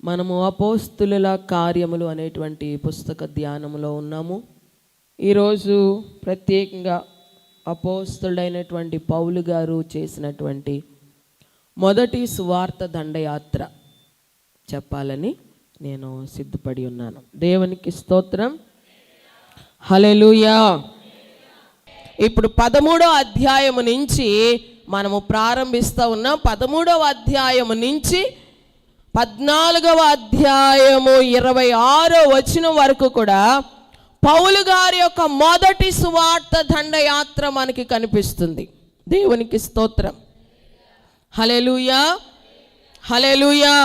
మనము అపోస్తులుల కార్యములు అనేటువంటి పుస్తక ధ్యానంలో ఉన్నాము. ఈరోజు ప్రత్యేకంగా అపోస్తులుడైనటువంటి పౌలు గారు చేసినటువంటి మొదటి సువార్త దండయాత్ర చెప్పాలని నేను సిద్ధపడి ఉన్నాను. దేవునికి స్తోత్రం, హల్లెలూయా. ఇప్పుడు 13వ అధ్యాయము నుంచి మనము ప్రారంభిస్తూ ఉన్నాం. 13వ అధ్యాయము నుంచి 14వ అధ్యాయము 26వ వచనం వరకు కూడా పౌలు గారి యొక్క మొదటి సువార్త దండయాత్ర మనకి కనిపిస్తుంది. దేవునికి స్తోత్రం, హల్లెలూయా, హల్లెలూయా.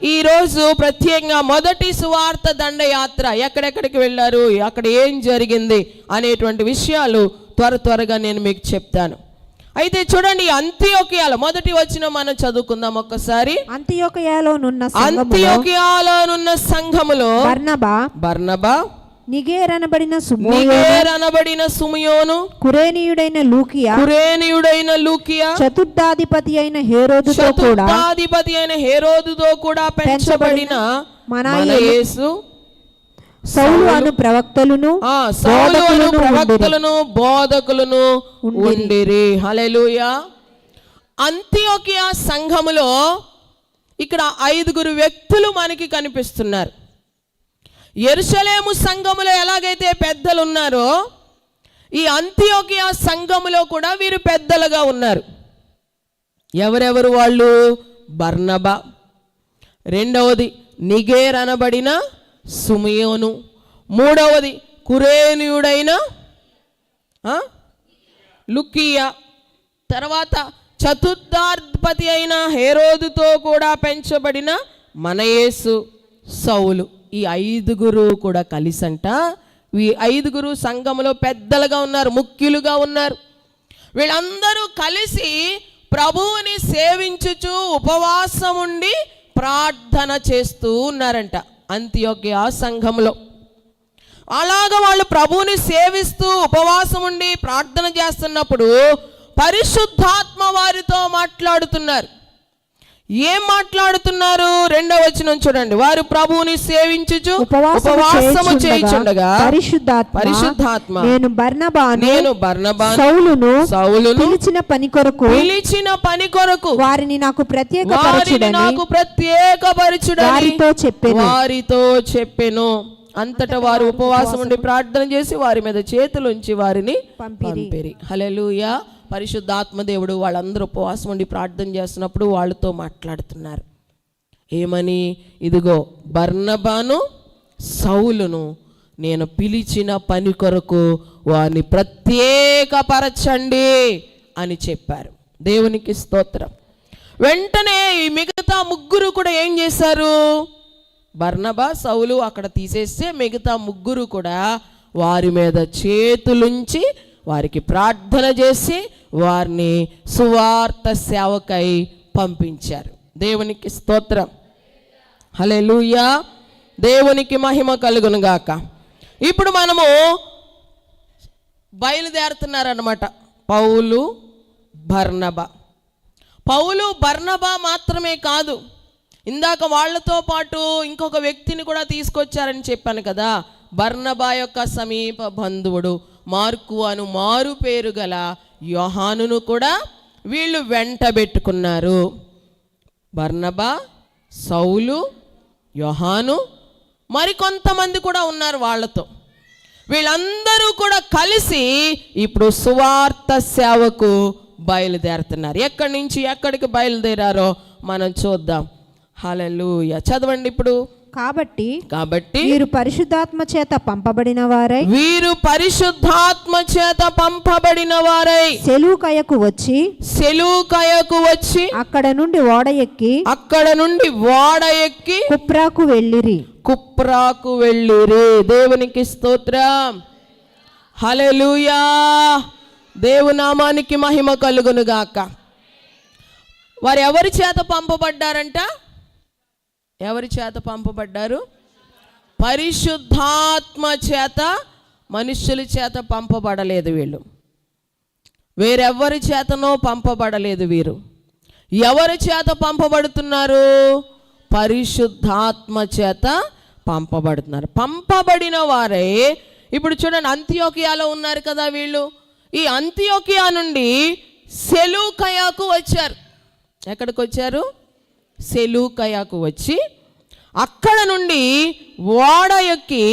ఈరోజు ప్రత్యేకంగా మొదటి సువార్త దండయాత్ర ఎక్కడెక్కడికి వెళ్ళారు, అక్కడ ఏం జరిగింది అనేటువంటి విషయాలు త్వరగా నేను మీకు చెప్తాను. అయితే చూడండి, అంతియోకియాలో మొదటి వచనం మనం చదువుకుందాం ఒక్కసారి. అంతియోకియాలోనున్న సంఘములో బర్నబా, నిగేర్ అనబడిన సుమయోను, కురేనీయుడైన లూకియా, చతుర్థాధిపతి అయిన హేరోదుతో కూడా పెంచబడిన మనాయేసు, సౌలు అను ప్రవక్తలను బోధకులను ఉండిరి. హల్లెలూయా. అంతియోకియా సంఘములో ఇక్కడ 5 వ్యక్తులు మనకి కనిపిస్తున్నారు. యెరూషలేము సంఘములో ఎలాగైతే పెద్దలు ఉన్నారో, ఈ అంతియోకియా సంఘములో కూడా వీరు పెద్దలుగా ఉన్నారు. ఎవరెవరు వాళ్ళు? బర్నబా, రెండవది నిగేర్ అనబడిన సుమయోను, మూడవది కురేనీయుడైన లూకియా, తర్వాత చతుర్థాధిపతి అయిన హేరోదుతో కూడా పెంచబడిన మనాయేసు, సౌలు. ఈ 5 కూడా కలిసంట ఈ 5 సంఘములో పెద్దలుగా ఉన్నారు, ముఖ్యులుగా ఉన్నారు. వీళ్ళందరూ కలిసి ప్రభువుని సేవించుచు ఉపవాసం ఉండి ప్రార్థన చేస్తూ ఉన్నారంట అంతియోకియా సంఘంలో. అలాగ వాళ్ళు ప్రభువుని సేవిస్తూ ఉపవాసం ఉండి ప్రార్థన చేస్తున్నప్పుడు పరిశుద్ధాత్మ వారితో మాట్లాడుతున్నారు. ఏం మాట్లాడుతున్నారు? 2వ వచనం చూడండి. వారు ప్రభువుని సేవించుచు ఉపవాసము చేయుచుండగా పరిశుద్ధాత్మ నేను బర్నబాను సౌలును పిలిచిన పని కొరకు వారిని నాకు ప్రత్యేకపరచుడని వారితో చెప్పెను. అంతటా వారు ఉపవాసం ఉండి ప్రార్థన చేసి వారి మీద చేతులుంచి వారిని పంపిరి. హల్లెలూయా. పరిశుద్ధాత్మ దేవుడు వాళ్ళందరూ ఉపవాసం ఉండి ప్రార్థన చేస్తున్నప్పుడు వాళ్ళతో మాట్లాడుతున్నారు. ఏమని? ఇదిగో బర్నబాను సౌలును నేను పిలిచిన పని కొరకు వారిని ప్రత్యేకపరచండి అని చెప్పారు. దేవునికి స్తోత్రం. వెంటనే ఈ మిగతా 3 కూడా ఏం చేశారు? బర్నబా సౌలు అక్కడ తీసేస్తే మిగతా 3 కూడా వారి మీద చేతులుంచి వారికి ప్రార్థన చేసి వారిని సువార్త సేవకై పంపించారు. దేవునికి స్తోత్రం, హల్లెలూయా. దేవునికి మహిమ కలుగును గాక. ఇప్పుడు మనము బయలుదేరుతున్నారన్నమాట. పౌలు బర్నబా మాత్రమే కాదు, ఇందాక వాళ్ళతో పాటు ఇంకొక వ్యక్తిని కూడా తీసుకొచ్చారని చెప్పాను కదా. బర్నబా యొక్క సమీప బంధువుడు మార్కు అను మారు పేరు గల యోహానును కూడా వీళ్ళు వెంటబెట్టుకున్నారు. బర్నబా, సౌలు, యోహాను, మరికొంతమంది కూడా ఉన్నారు వాళ్ళతో. వీళ్ళందరూ కూడా కలిసి ఇప్పుడు సువార్త సేవకు బయలుదేరుతున్నారు. ఎక్కడి నుంచి ఎక్కడికి బయలుదేరారో మనం చూద్దాం. హల్లెలూయా. చదవండి ఇప్పుడు. కాబట్టి వీరు పరిశుద్ధాత్మ చేత పంపబడిన వారై సెలూకయకు వచ్చి అక్కడ నుండి ఓడ ఎక్కి కుప్రాకు వెళ్ళిరి. దేవునికి స్తోత్రం, హల్లెలూయా. దేవునామానికి మహిమ కలుగును గాక. వారు ఎవరి చేత పంపబడ్డారంట? ఎవరి చేత పంపబడ్డారు? పరిశుద్ధాత్మ చేత. మనుష్యుల చేత పంపబడలేదు వీళ్ళు, వేరెవ్వరి చేతనో పంపబడలేదు వీరు. ఎవరి చేత పంపబడుతున్నారు? పరిశుద్ధాత్మ చేత పంపబడుతున్నారు. పంపబడిన వారే ఇప్పుడు చూడండి, అంతియోకియాలో ఉన్నారు కదా వీళ్ళు. ఈ అంతియోకియా నుండి సెలూకయాకు వచ్చారు. ఎక్కడికి వచ్చారు? సెలూకయాకు వచ్చి అక్కడ నుండి ఓడ ఎక్కి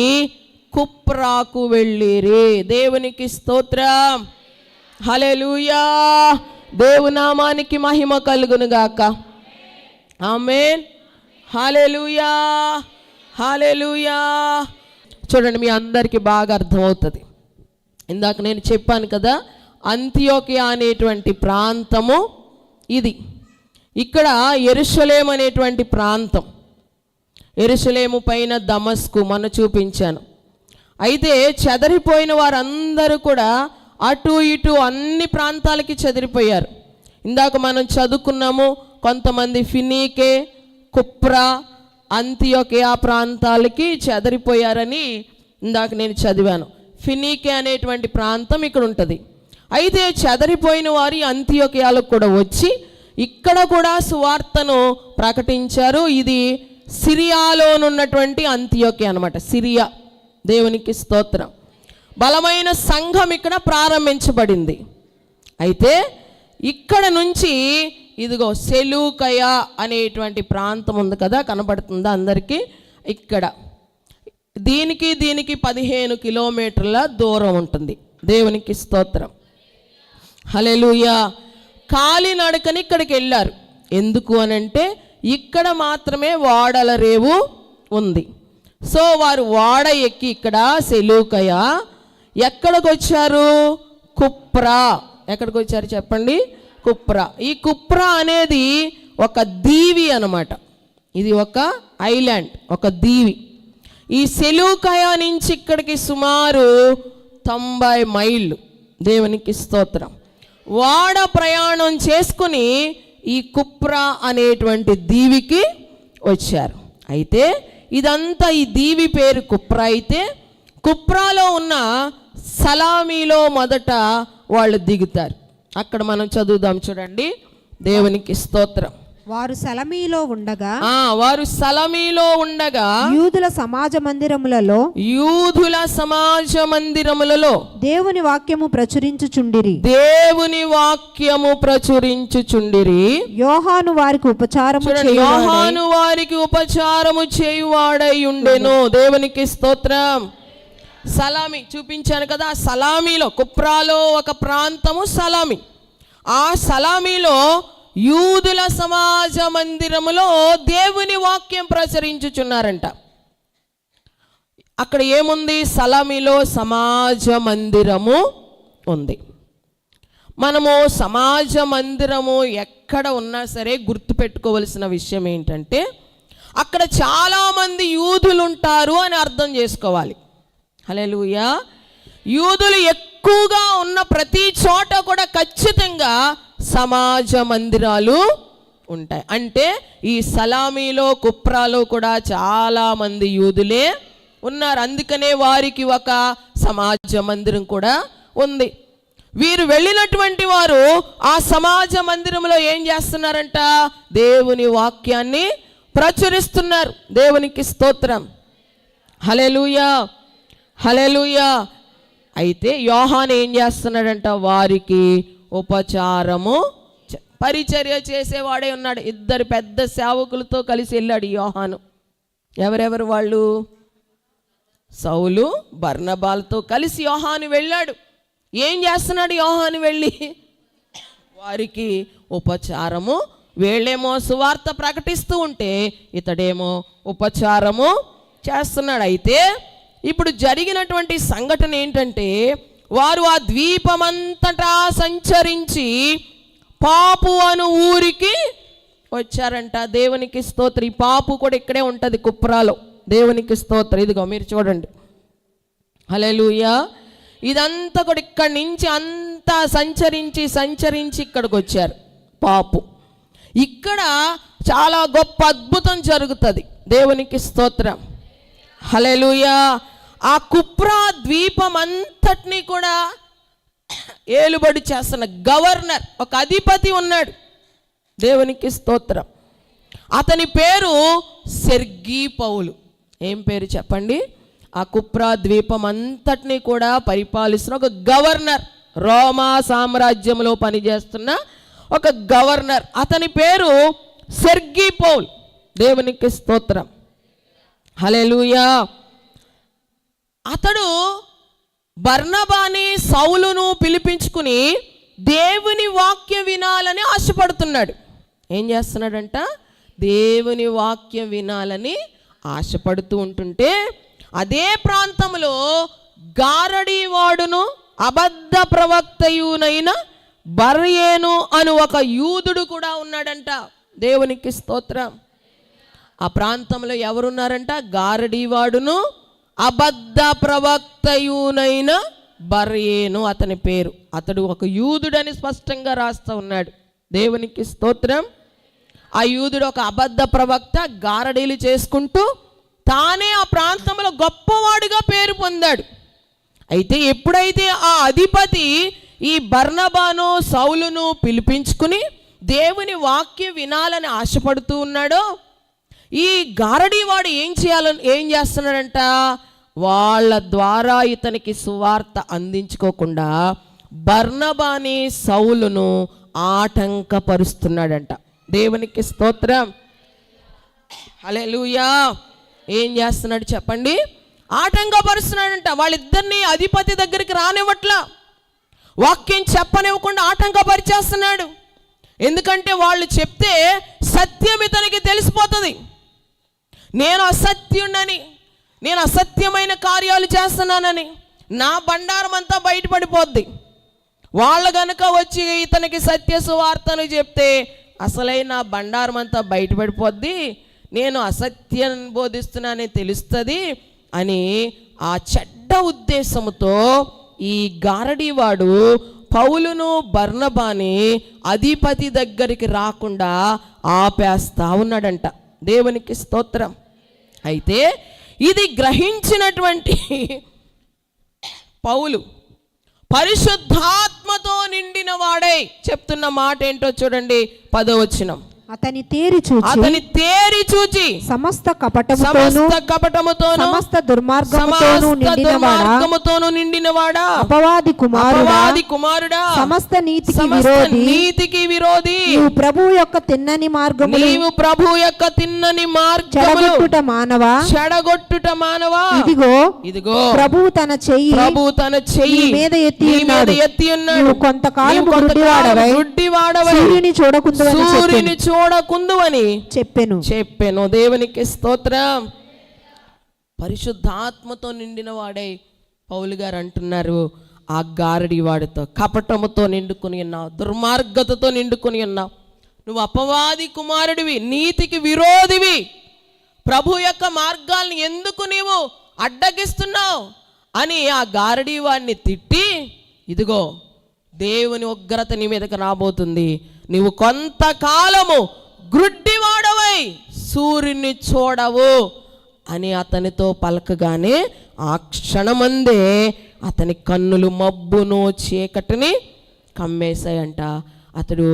కుప్రాకు వెళ్ళిరి. దేవునికి స్తోత్రం, హల్లెలూయా. దేవునామానికి మహిమ కలుగును గాక. ఆమేన్, హల్లెలూయా, హల్లెలూయా. చూడండి, మీ అందరికీ బాగా అర్థమవుతుంది. ఇందాక నేను చెప్పాను కదా, అంతియోకియా అనేటువంటి ప్రాంతము ఇది. ఇక్కడ యెరూషలేము అనేటువంటి ప్రాంతం, యెరూషలేము పైన దమస్కు మొన్న చూపించాను. అయితే చెదరిపోయిన వారందరూ కూడా అటు ఇటు అన్ని ప్రాంతాలకి చెదిరిపోయారు. ఇందాక మనం చదువుకున్నాము, కొంతమంది ఫినీకే, కుప్రా, అంతియోకియా ప్రాంతాలకి చెదరిపోయారని ఇందాక నేను చదివాను. ఫినీకే అనేటువంటి ప్రాంతం ఇక్కడ ఉంటుంది. అయితే చెదరిపోయిన వారి అంతియోకియాలకు కూడా వచ్చి ఇక్కడ కూడా సువార్తను ప్రకటించారు. ఇది సిరియాలోనున్నటువంటి అంతియోకియా అన్నమాట, సిరియా. దేవునికి స్తోత్రం. బలమైన సంఘం ఇక్కడ ప్రారంభించబడింది. అయితే ఇక్కడ నుంచి ఇదిగో సెలూకయా అనేటువంటి ప్రాంతం ఉంది కదా, కనబడుతుందా అందరికీ? ఇక్కడ దీనికి 15 కిలోమీటర్ల దూరం ఉంటుంది. దేవునికి స్తోత్రం, హల్లెలూయా. కాలినడకని ఇక్కడికి వెళ్ళారు. ఎందుకు అనంటే ఇక్కడ మాత్రమే ఓడల రేవు ఉంది. సో వారు ఓడ ఎక్కి ఇక్కడ సెలూకయా ఎక్కడికి వచ్చారు? కుప్రా. ఎక్కడికి వచ్చారు చెప్పండి? కుప్రా. ఈ కుప్రా అనేది ఒక దీవి అన్నమాట. ఇది ఒక ఐలాండ్, ఒక దీవి. ఈ సెలూకయా నుంచి ఇక్కడికి సుమారు 90 మైళ్ళు. దేవునికి స్తోత్రం. ఓడ ప్రయాణం చేసుకుని ఈ కుప్రా అనేటువంటి దీవికి వచ్చారు. అయితే ఇదంతా, ఈ దీవి పేరు కుప్రా. అయితే కుప్రాలో ఉన్న సలామీలో మొదట వాళ్ళు దిగుతారు. అక్కడ మనం చదువుదాం చూడండి. దేవునికి స్తోత్రం. వారు సలమీలో ఉండగా యూదుల సమాజ మందిరములలో దేవుని వాక్యము ప్రచురించుచుండిరి. యోహాను వారికి ఉపచారము చేయువాడై ఉండెను. దేవునికి స్తోత్రం. సలామి చూపించాను కదా, సలామీలో, కుప్రాలో ఒక ప్రాంతము సలామి. ఆ సలామీలో యూదుల సమాజ మందిరములో దేవుని వాక్యం ప్రచురించుచున్నారంట. అక్కడ ఏముంది? సలామీలో సమాజ మందిరము ఉంది. మనము సమాజ మందిరము ఎక్కడ ఉన్నా సరే గుర్తుపెట్టుకోవలసిన విషయం ఏంటంటే అక్కడ చాలామంది యూదులు ఉంటారు అని అర్థం చేసుకోవాలి. హల్లెలూయా. యూదులు ఎక్కువగా ఉన్న ప్రతి చోట కూడా ఖచ్చితంగా సమాజ మందిరాలు ఉంటాయి. అంటే ఈ సలామీలో, కుప్రాలో కూడా చాలామంది యూదులే ఉన్నారు. అందుకనే వారికి ఒక సమాజ మందిరం కూడా ఉంది. వీరు వెళ్ళినటువంటి వారు ఆ సమాజ మందిరంలో ఏం చేస్తున్నారంట? దేవుని వాక్యాన్ని ప్రచురిస్తున్నారు. దేవునికి స్తోత్రం, హల్లెలూయా, హల్లెలూయా. అయితే యోహాను ఏం చేస్తున్నాడంట? వారికి ఉపచారము, పరిచర్య చేసేవాడే ఉన్నాడు. 2 పెద్ద సేవకులతో కలిసి వెళ్ళాడు యోహాను. ఎవరెవరు వాళ్ళు? సౌలు, బర్నబాలతో కలిసి యోహాను వెళ్ళాడు. ఏం చేస్తున్నాడు యోహాను వెళ్ళి? వారికి ఉపచారము. వీళ్ళేమో సువార్త ప్రకటిస్తూ ఉంటే ఇతడేమో ఉపచారము చేస్తున్నాడు. అయితే ఇప్పుడు జరిగినటువంటి సంఘటన ఏంటంటే వారు ఆ ద్వీపమంతటా సంచరించి పాపు అను ఊరికి వచ్చారంట. దేవునికి స్తోత్రం. ఈ పాపు కూడా ఇక్కడే ఉంటుంది, కుప్రాలో. దేవునికి స్తోత్రం. ఇదిగో మీరు చూడండి, హల్లెలూయా. ఇదంతా కూడా ఇక్కడి నుంచి అంతా సంచరించి ఇక్కడికి వచ్చారు. పాపు. ఇక్కడ చాలా గొప్ప అద్భుతం జరుగుతుంది. దేవునికి స్తోత్రం, హల్లెలూయా. ఆ కుప్రా ద్వీపం అంతటినీ కూడా ఏలుబడి చేస్తున్న గవర్నర్, ఒక అధిపతి ఉన్నాడు. దేవునికి స్తోత్రం. అతని పేరు సెర్గీ పౌలు. ఏం పేరు చెప్పండి? ఆ కుప్రా ద్వీపం అంతటినీ కూడా పరిపాలిస్తున్న ఒక గవర్నర్, రోమా సామ్రాజ్యంలో పనిచేస్తున్న ఒక గవర్నర్. అతని పేరు సెర్గీ పౌల్. దేవునికి స్తోత్రం, హల్లెలూయా. అతడు బర్నబాని సౌలును పిలిపించుకుని దేవుని వాక్యం వినాలని ఆశపడుతున్నాడు. ఏం చేస్తున్నాడంట? దేవుని వాక్యం వినాలని ఆశపడుతూ ఉంటుంటే అదే ప్రాంతంలో గారడీవాడును అబద్ధ ప్రవక్తయునైన బర్యేను అను ఒక యూదుడు కూడా ఉన్నాడంట. దేవునికి స్తోత్రం. ఆ ప్రాంతంలో ఎవరున్నారంట? గారడీవాడును అబద్ధ ప్రవక్తయునైన బర్యేను అతని పేరు. అతడు ఒక యూదుడని స్పష్టంగా రాస్తూ ఉన్నాడు. దేవునికి స్తోత్రం. ఆ యూదుడు ఒక అబద్ధ ప్రవక్త, గారడీలు చేసుకుంటూ తానే ఆ ప్రాంతంలో గొప్పవాడిగా పేరు పొందాడు. అయితే ఎప్పుడైతే ఆ అధిపతి ఈ బర్నబాను సౌలును పిలిపించుకుని దేవుని వాక్యం వినాలని ఆశపడుతూ ఉన్నాడో, ఈ గారడీవాడు ఏం చేస్తున్నాడంట? వాళ్ళ ద్వారా ఇతనికి సువార్త అందించుకోకుండా బర్నబాని సౌలును ఆటంకపరుస్తున్నాడంట. దేవునికి స్తోత్రం, హల్లెలూయా. ఏం చేస్తున్నాడు చెప్పండి? ఆటంకపరుస్తున్నాడంట. వాళ్ళిద్దరిని అధిపతి దగ్గరికి రానివ్వట్లా, వాక్యం చెప్పనివ్వకుండా ఆటంకపరిచేస్తున్నాడు. ఎందుకంటే వాళ్ళు చెప్తే సత్యం ఇతనికి తెలిసిపోతుంది. నేను అసత్యుణ్ణని, నేను అసత్యమైన కార్యాలు చేస్తున్నానని నా బండారం అంతా బయటపడిపోద్ది. వాళ్ళు గనుక వచ్చి ఇతనికి సత్య సువార్తను చెప్తే అసలైన నా బండారం అంతా బయటపడిపోద్ది, నేను అసత్యం బోధిస్తున్నానని తెలుస్తుంది అని ఆ చెడ్డ ఉద్దేశంతో ఈ గారడీవాడు పౌలును బర్నబాని అధిపతి దగ్గరికి రాకుండా ఆపేస్తా ఉన్నాడంట. దేవునికి స్తోత్రం. అయితే ఇది గ్రహించినటువంటి పౌలు పరిశుద్ధాత్మతో నిండిన వాడై చెప్తున్న మాట ఏంటో చూడండి, 10వ వచనం. అతని తేరి చూచి సమస్త కపటముతోను సమస్త దుర్మార్గముతోను నిండినవాడా, అపవాది కుమారుడా, సమస్త నీతికి విరోధి, నీవు ప్రభువు యొక్క తిన్నని మార్గములు చెడగొట్టుట మానవా, ఇదిగో ప్రభువు తన చెయ్యి మీద ఎత్తి ఉన్నాడు, కొంతకాలం గుడ్డివాడవై సూర్యుని చూడకుందువని చెప్పెను. దేవునికి స్తోత్రం. పరిశుద్ధాత్మతో నిండిన వాడై పౌలు గారు అంటున్నారు, ఆ గారడి వాడితో కపటముతో నిండుకొని ఉన్నావు, దుర్మార్గతతో నిండుకొని ఉన్నావు, నువ్వు అపవాది కుమారుడివి, నీతికి విరోధివి, ప్రభు యొక్క మార్గాల్ని ఎందుకు నీవు అడ్డగిస్తున్నావు అని ఆ గారడి వాడిని తిట్టి, ఇదిగో దేవుని ఉగ్రత నీ మీదకి రాబోతుంది, నీవు కొంతకాలము గ్రుడ్డివాడవై సూర్యుని చూడవు అని అతనితో పలకగానే ఆ క్షణమందే అతని కన్నులు మబ్బును చీకటిని కమ్మేశాయంట. అతడు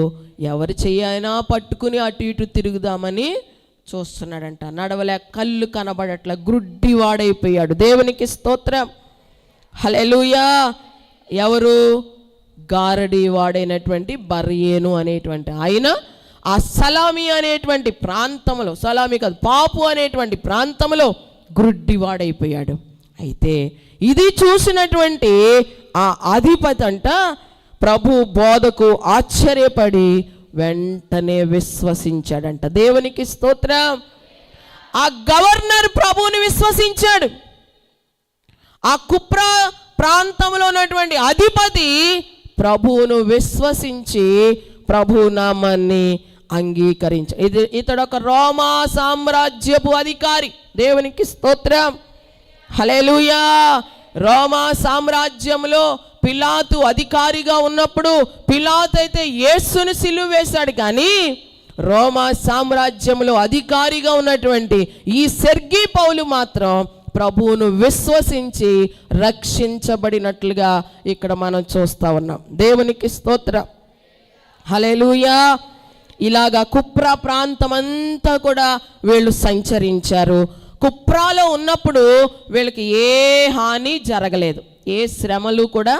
ఎవరి చెయ్యైనా పట్టుకుని అటు ఇటు తిరుగుదామని చూస్తున్నాడంట. నడవలే, కళ్ళు కనబడట్ల, గ్రుడ్డివాడైపోయాడు. దేవునికి స్తోత్రం, హల్లెలూయా. ఎవరు? గారడీ వాడైనటువంటి బర్యేను అనేటువంటి ఆయన ఆ సలామి అనేటువంటి ప్రాంతంలో, సలామి కాదు పాపు అనేటువంటి ప్రాంతంలో గ్రుడ్డివాడైపోయాడు. అయితే ఇది చూసినటువంటి ఆ అధిపతి అంట ప్రభు బోధకు ఆశ్చర్యపడి వెంటనే విశ్వసించాడంట. దేవునికి స్తోత్రం. ఆ గవర్నర్ ప్రభువుని విశ్వసించాడు. ఆ కుప్రా ప్రాంతంలో ఉన్నటువంటి అధిపతి ప్రభువును విశ్వసించి ప్రభు నామాన్ని అంగీకరించాడు. ఇతడు ఒక రోమా సామ్రాజ్యపు అధికారి. దేవునికి స్తోత్రం, హల్లెలూయా. రోమా సామ్రాజ్యంలో పిలాతు అధికారిగా ఉన్నప్పుడు పిలాతు అయితే యేసును సిలువ వేశాడు, కానీ రోమా సామ్రాజ్యంలో అధికారిగా ఉన్నటువంటి ఈ సెర్గీ పౌలు మాత్రం ప్రభువును విశ్వసించి రక్షించబడినట్లుగా ఇక్కడ మనం చూస్తా ఉన్నాం. దేవునికి స్తోత్రం, హల్లెలూయా. ఇలాగా కుప్రా ప్రాంతం అంతా కూడా వీళ్ళు సంచరించారు. కుప్రాలో ఉన్నప్పుడు వీళ్ళకి ఏ హాని జరగలేదు, ఏ శ్రమలు కూడా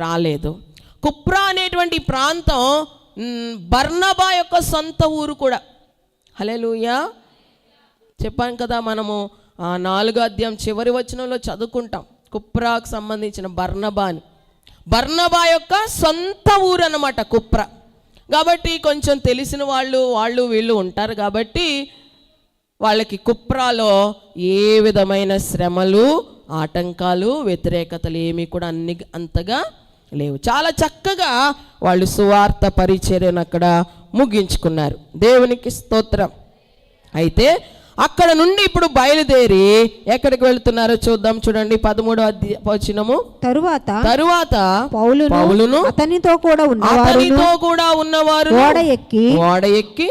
రాలేదు. కుప్రా అనేటువంటి ప్రాంతం బర్నబా యొక్క సొంత ఊరు కూడా. హల్లెలూయా. చెప్పాను కదా, మనము 4వ అధ్యాయం చివరి వచనంలో చదువుకుంటాం కుప్రాకు సంబంధించిన బర్నబాని. బర్నబా యొక్క సొంత ఊరు అన్నమాట కుప్రా. కాబట్టి కొంచెం తెలిసిన వాళ్ళు వీళ్ళు ఉంటారు కాబట్టి వాళ్ళకి కుప్రాలో ఏ విధమైన శ్రమలు, ఆటంకాలు, వ్యతిరేకతలు ఏమీ కూడా అంతగా లేవు. చాలా చక్కగా వాళ్ళు సువార్త పరిచర్యను అక్కడ ముగించుకున్నారు. దేవునికి స్తోత్రం. అయితే అక్కడ నుండి ఇప్పుడు బయలుదేరి ఎక్కడికి వెళ్తున్నారో చూద్దాం. చూడండి 13వ వచనము. తరువాత పౌలును అతనితో కూడా ఉన్నవారు ఓడ ఎక్కి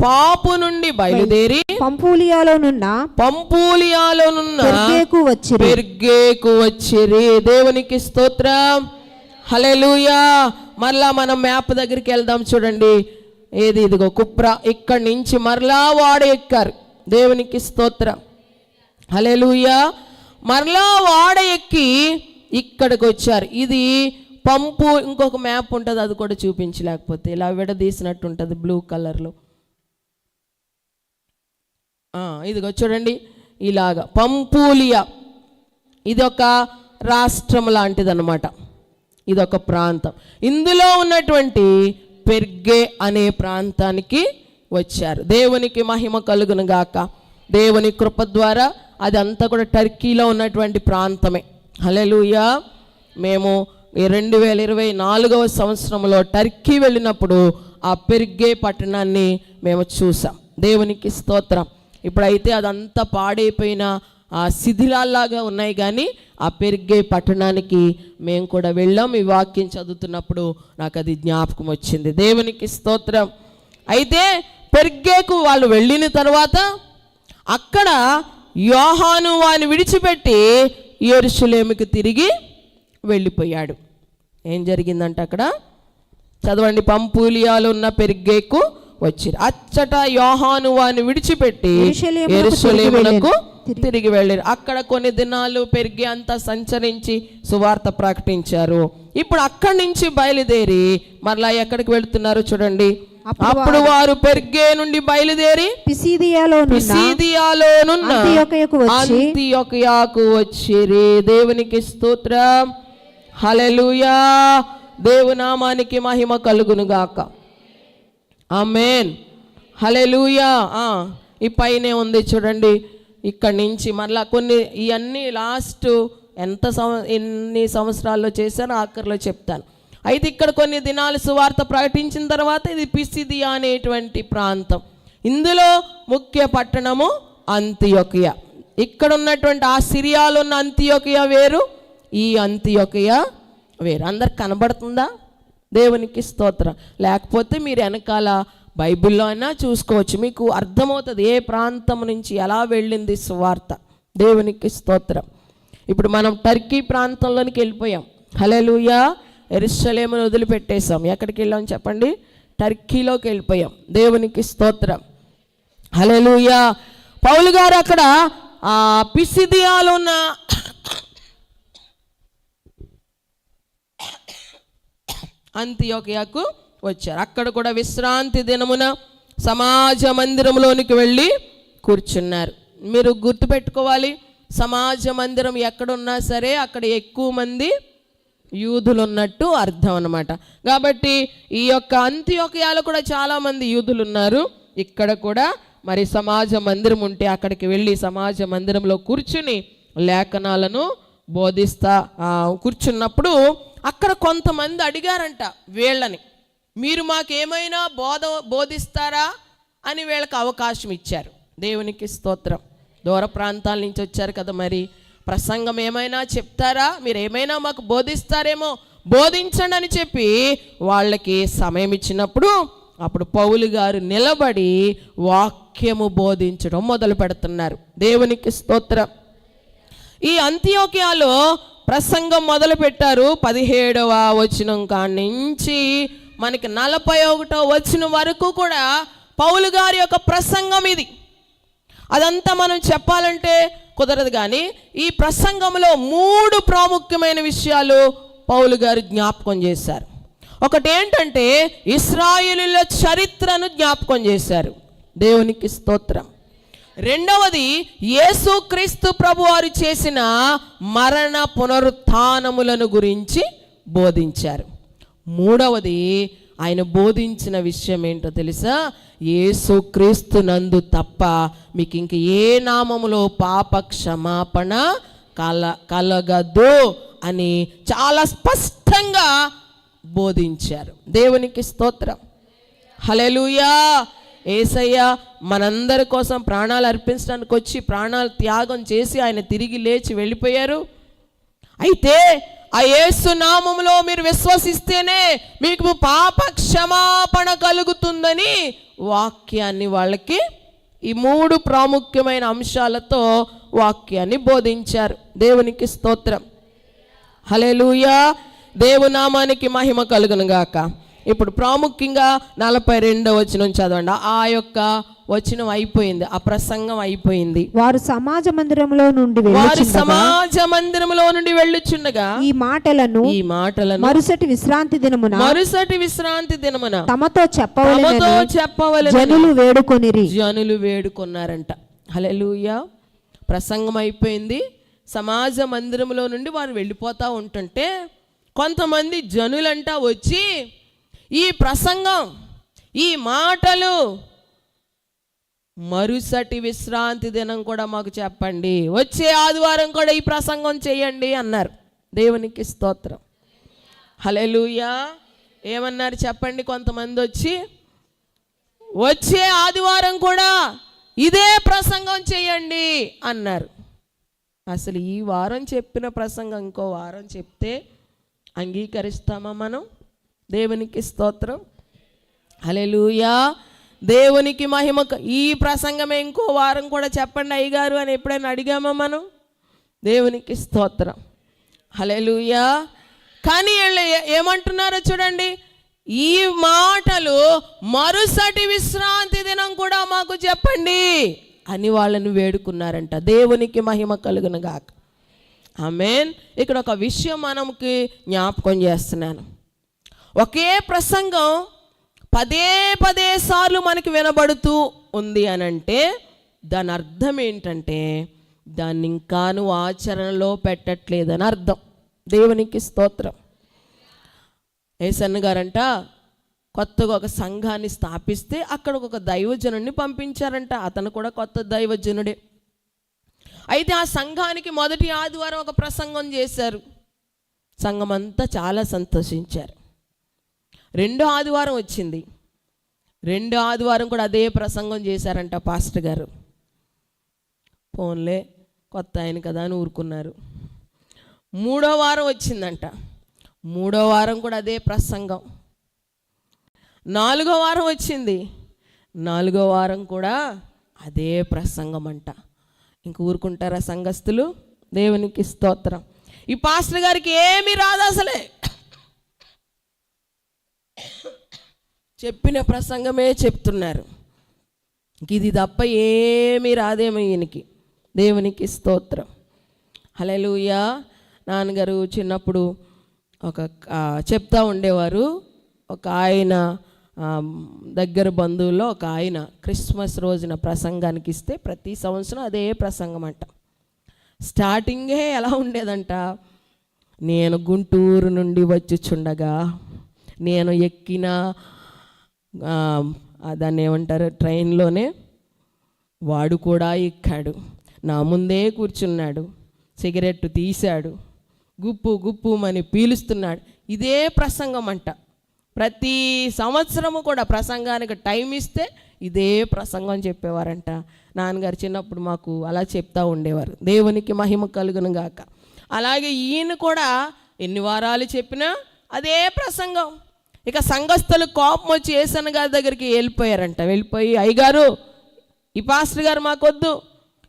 పాపు నుండి బయలుదేరి పంఫూలియాలోనున్న పెర్గేకు వచ్చిరి. దేవునికి స్తోత్రం. హల్లెలూయా. మరలా మనం మ్యాప్ దగ్గరికి వెళ్దాం. చూడండి, ఏది ఇదిగో కుప్రా. ఇక్కడి నుంచి మరలా వాడ ఎక్కారు. దేవునికి స్తోత్రం. హల్లెలూయా. మరలా వాడ ఎక్కి ఇక్కడికి వచ్చారు. ఇది పంపు. ఇంకొక మ్యాప్ ఉంటుంది, అది కూడా చూపించలేకపోతే ఇలా విడదీసినట్టు ఉంటుంది బ్లూ కలర్లో. ఇదిగో చూడండి, ఇలాగా పంపూలియా. ఇదొక రాష్ట్రం లాంటిది అన్నమాట. ఇదొక ప్రాంతం. ఇందులో ఉన్నటువంటి పెర్గే అనే ప్రాంతానికి వచ్చారు. దేవునికి మహిమ కలుగును గాక. దేవుని కృప ద్వారా అదంతా కూడా టర్కీలో ఉన్నటువంటి ప్రాంతమే. హల్లెలూయా. మేము 2024వ సంవత్సరంలో టర్కీ వెళ్ళినప్పుడు ఆ పెర్గే పట్టణాన్ని మేము చూసాం. దేవునికి స్తోత్రం. ఇప్పుడైతే అదంతా పాడైపోయిన ఆ శిథిలాల్లాగా ఉన్నాయి, కానీ ఆ పెర్గే పట్టణానికి మేము కూడా వెళ్ళాం. ఈ వాక్యం చదువుతున్నప్పుడు నాకు అది జ్ఞాపకం వచ్చింది. దేవునికి స్తోత్రం. అయితే పెర్గేకు వాళ్ళు వెళ్ళిన తర్వాత అక్కడ యోహాను వారిని విడిచిపెట్టి యెరూషలేముకి తిరిగి వెళ్ళిపోయాడు. ఏం జరిగిందంటే అక్కడ చదవండి. పంపూలియాలో ఉన్న పెర్గేకు వచ్చిరు. అచ్చట యోహాను వారిని విడిచిపెట్టి యెరూషలేమునకు తిరిగి వెళ్ళారు. అక్కడ కొన్ని దినాలు పెర్గే అంతా సంచరించి సువార్త ప్రకటించారు. ఇప్పుడు అక్కడి నుంచి బయలుదేరి మరలా ఎక్కడికి వెళ్తున్నారు చూడండి. అప్పుడు వారు పెర్గే నుండి బయలుదేరి పిసిదియాలోనున్న అంతియొకయకు వచ్చిరి. దేవునికి స్తోత్రం. హల్లెలూయా. దేవునామానికి మహిమ కలుగును గాక. ఆమేన్. హల్లెలూయా. ఈ పైనే ఉంది చూడండి. ఇక్కడి నుంచి మరలా కొన్ని ఇవన్నీ లాస్ట్ ఎన్ని సంవత్సరాల్లో చేశానో ఆఖరిలో చెప్తాను. అయితే ఇక్కడ కొన్ని దినాలు సువార్త ప్రకటించిన తర్వాత ఇది పిసిదియా అనేటువంటి ప్రాంతం. ఇందులో ముఖ్య పట్టణము అంతియొకయ. ఇక్కడ ఉన్నటువంటి ఆ సిరియాలో ఉన్న అంతియొకయ వేరు, ఈ అంతియొకయ వేరు. అందరికి కనబడుతుందా? దేవునికి స్తోత్రం. లేకపోతే మీరు వెనకాల బైబిల్లో అయినా చూసుకోవచ్చు, మీకు అర్థమవుతుంది ఏ ప్రాంతం నుంచి ఎలా వెళ్ళింది సువార్త. దేవునికి స్తోత్రం. ఇప్పుడు మనం టర్కీ ప్రాంతంలోనికి వెళ్ళిపోయాం. హల్లెలూయా. యెరూషలేమును వదిలిపెట్టేశాం. ఎక్కడికి వెళ్ళాం చెప్పండి? టర్కీలోకి వెళ్ళిపోయాం. దేవునికి స్తోత్రం. హల్లెలూయా. పౌలు గారు అక్కడ పిసిదియాలో ఉన్న అంతియొకయకు వచ్చారు. అక్కడ కూడా విశ్రాంతి దినమున సమాజ మందిరంలోనికి వెళ్ళి కూర్చున్నారు. మీరు గుర్తుపెట్టుకోవాలి, సమాజ మందిరం ఎక్కడున్నా సరే అక్కడ ఎక్కువ మంది యూదులు ఉన్నట్టు అర్థం అన్నమాట. కాబట్టి ఈ యొక్క అంతియొకయలో కూడా చాలామంది యూదులు ఉన్నారు. ఇక్కడ కూడా మరి సమాజ మందిరం ఉంటే అక్కడికి వెళ్ళి సమాజ మందిరంలో కూర్చుని లేఖనాలను బోధిస్తా కూర్చున్నప్పుడు అక్కడ కొంతమంది అడిగారంట వీళ్ళని, మీరు మాకేమైనా బోధిస్తారా అని వీళ్ళకి అవకాశం ఇచ్చారు. దేవునికి స్తోత్రం. దూర ప్రాంతాల నుంచి వచ్చారు కదా, మరి ప్రసంగం ఏమైనా చెప్తారా, మీరు ఏమైనా మాకు బోధిస్తారేమో, బోధించండి అని చెప్పి వాళ్ళకి సమయం ఇచ్చినప్పుడు అప్పుడు పౌలు గారు నిలబడి వాక్యము బోధించడం మొదలు పెడుతున్నారు. దేవునికి స్తోత్రం. ఈ అంతియొకయలో ప్రసంగం మొదలు పెట్టారు. 17వ వచనం కాడి నుంచి మనకి 41వ వచనం వరకు కూడా పౌలు గారి యొక్క ప్రసంగం ఇది. అదంతా మనం చెప్పాలంటే కుదరదు, కానీ ఈ ప్రసంగంలో 3 ప్రాముఖ్యమైన విషయాలు పౌలు గారు జ్ఞాపకం చేశారు. ఒకటి ఏంటంటే ఇశ్రాయేలీయుల చరిత్రను జ్ఞాపకం చేశారు, దేవునికి స్తోత్రం. రెండవది యేసుక్రీస్తు ప్రభువారు చేసిన మరణ పునరుత్థానములను గురించి బోధించారు. మూడవది ఆయన బోధించిన విషయం ఏంటో తెలుసా? యేసుక్రీస్తు నందు తప్ప మీకు ఇంక ఏ నామములో పాప క్షమాపణ కలగదు అని చాలా స్పష్టంగా బోధించారు. దేవునికి స్తోత్రం, హల్లెలూయా. యేసయ్య మనందరి కోసం ప్రాణాలు అర్పించడానికి వచ్చి ప్రాణాలు త్యాగం చేసి ఆయన తిరిగి లేచి వెళ్ళిపోయారు. అయితే ఆ యేసు నామములో మీరు విశ్వసిస్తేనే మీకు పాప క్షమాపణ కలుగుతుందని వాక్యాన్ని వాళ్ళకి ఈ 3 ప్రాముఖ్యమైన అంశాలతో వాక్యాన్ని బోధించారు. దేవునికి స్తోత్రం, హల్లెలూయా. దేవునామానికి మహిమ కలుగును గాక. ఇప్పుడు ప్రాముఖ్యంగా 42వ వచనం చదవండి. ఆ యొక్క వచనం అయిపోయింది, ఆ ప్రసంగం అయిపోయింది. వారు సమాజ మందిరంలో నుండి వెళ్ళుచుండగా ఈ మాటలను మరుసటి విశ్రాంతి దినమున తమతో చెప్పవలెనని జనులు వేడుకొన్నారంట. హల్లెలూయా. ప్రసంగం అయిపోయింది, సమాజ మందిరంలో నుండి వారు వెళ్ళిపోతూ ఉంటుంటే కొంతమంది జనులంట వచ్చి ఈ ప్రసంగం, ఈ మాటలు మరుసటి విశ్రాంతి దినం కూడా మాకు చెప్పండి, వచ్చే ఆదివారం కూడా ఈ ప్రసంగం చేయండి అన్నారు. దేవునికి స్తోత్రం, హల్లెలూయా. ఏమన్నారు చెప్పండి? కొంతమంది వచ్చి వచ్చే ఆదివారం కూడా ఇదే ప్రసంగం చేయండి అన్నారు. అసలు ఈ వారం చెప్పిన ప్రసంగం ఇంకో వారం చెప్తే అంగీకరిస్తామా మనం? దేవునికి స్తోత్రం, హల్లెలూయా. దేవునికి మహిమ. ఈ ప్రసంగమే ఇంకో వారం కూడా చెప్పండి అయ్యగారు అని ఎప్పుడైనా అడిగామా మనం? దేవునికి స్తోత్రం, హల్లెలూయా. కానీ ఏమంటున్నారో చూడండి, ఈ మాటలు మరుసటి విశ్రాంతి దినం కూడా మాకు చెప్పండి అని వాళ్ళని వేడుకున్నారంట. దేవునికి మహిమ కలుగును గాక, ఆమేన్. ఇక్కడ ఒక విషయం మనకి జ్ఞాపకం చేస్తున్నాను. ఒకే ప్రసంగం పదే సార్లు మనకి వినబడుతూ ఉంది అని అంటే దాని అర్థం ఏంటంటే దాన్ని ఇంకా నువ్వు ఆచరణలో పెట్టట్లేదని అర్థం. దేవునికి స్తోత్రం. యేసన్న గారంట కొత్తగా ఒక సంఘాన్ని స్థాపిస్తే అక్కడ ఒక దైవజనుడిని పంపించారంట. అతను కూడా కొత్త దైవజనుడే. అయితే ఆ సంఘానికి మొదటి ఆదివారం ఒక ప్రసంగం చేశారు. సంఘం అంతా చాలా సంతోషించారు. రెండో ఆదివారం వచ్చింది, రెండో ఆదివారం కూడా అదే ప్రసంగం చేశారంట పాస్టర్ గారు. ఫోన్లే కొత్త ఆయన కదా అని ఊరుకున్నారు. మూడో వారం వచ్చిందంట, మూడో వారం కూడా అదే ప్రసంగం. నాలుగో వారం వచ్చింది, నాలుగో వారం కూడా అదే ప్రసంగం అంట. ఇంక ఊరుకుంటారా సంఘస్థులు? దేవునికి స్తోత్రం. ఈ పాస్టర్ గారికి ఏమీ రాదు, అసలే చెప్పిన ప్రసంగమే చెప్తున్నారు. ఇది తప్ప ఏమీ రాదేమో ఈయనకి. దేవునికి స్తోత్రం, హల్లెలూయా. నాన్నగారు చిన్నప్పుడు ఒక చెప్తా ఉండేవారు. ఒక ఆయన దగ్గర బంధువుల్లో ఒక ఆయన క్రిస్మస్ రోజున ప్రసంగానికి ఇస్తే ప్రతి సంవత్సరం అదే ప్రసంగం అంట. స్టార్టింగే ఎలా ఉండేదంట, నేను గుంటూరు నుండి వచ్చుచుండగా నేను ఎక్కిన దాన్ని ఏమంటారు ట్రైన్లోనే వాడు కూడా ఎక్కాడు, నా ముందే కూర్చున్నాడు, సిగరెట్ తీశాడు, గుప్పు గుప్పుమని పీలుస్తున్నాడు. ఇదే ప్రసంగం అంట. ప్రతి సంవత్సరము కూడా ప్రసంగానికి టైం ఇస్తే ఇదే ప్రసంగం చెప్పేవారంట. నాన్నగారు చిన్నప్పుడు మాకు అలా చెప్తా ఉండేవారు. దేవునికి మహిమ కలుగును గాక. అలాగే ఈయన కూడా ఎన్ని వారాలు చెప్పినా అదే ప్రసంగం. ఇక సంఘస్థులు కోపం వచ్చి యేసన్న గారి దగ్గరికి వెళ్ళిపోయారంట. వెళ్ళిపోయి, అయ్యగారు ఈ పాస్టర్ గారు మాకొద్దు,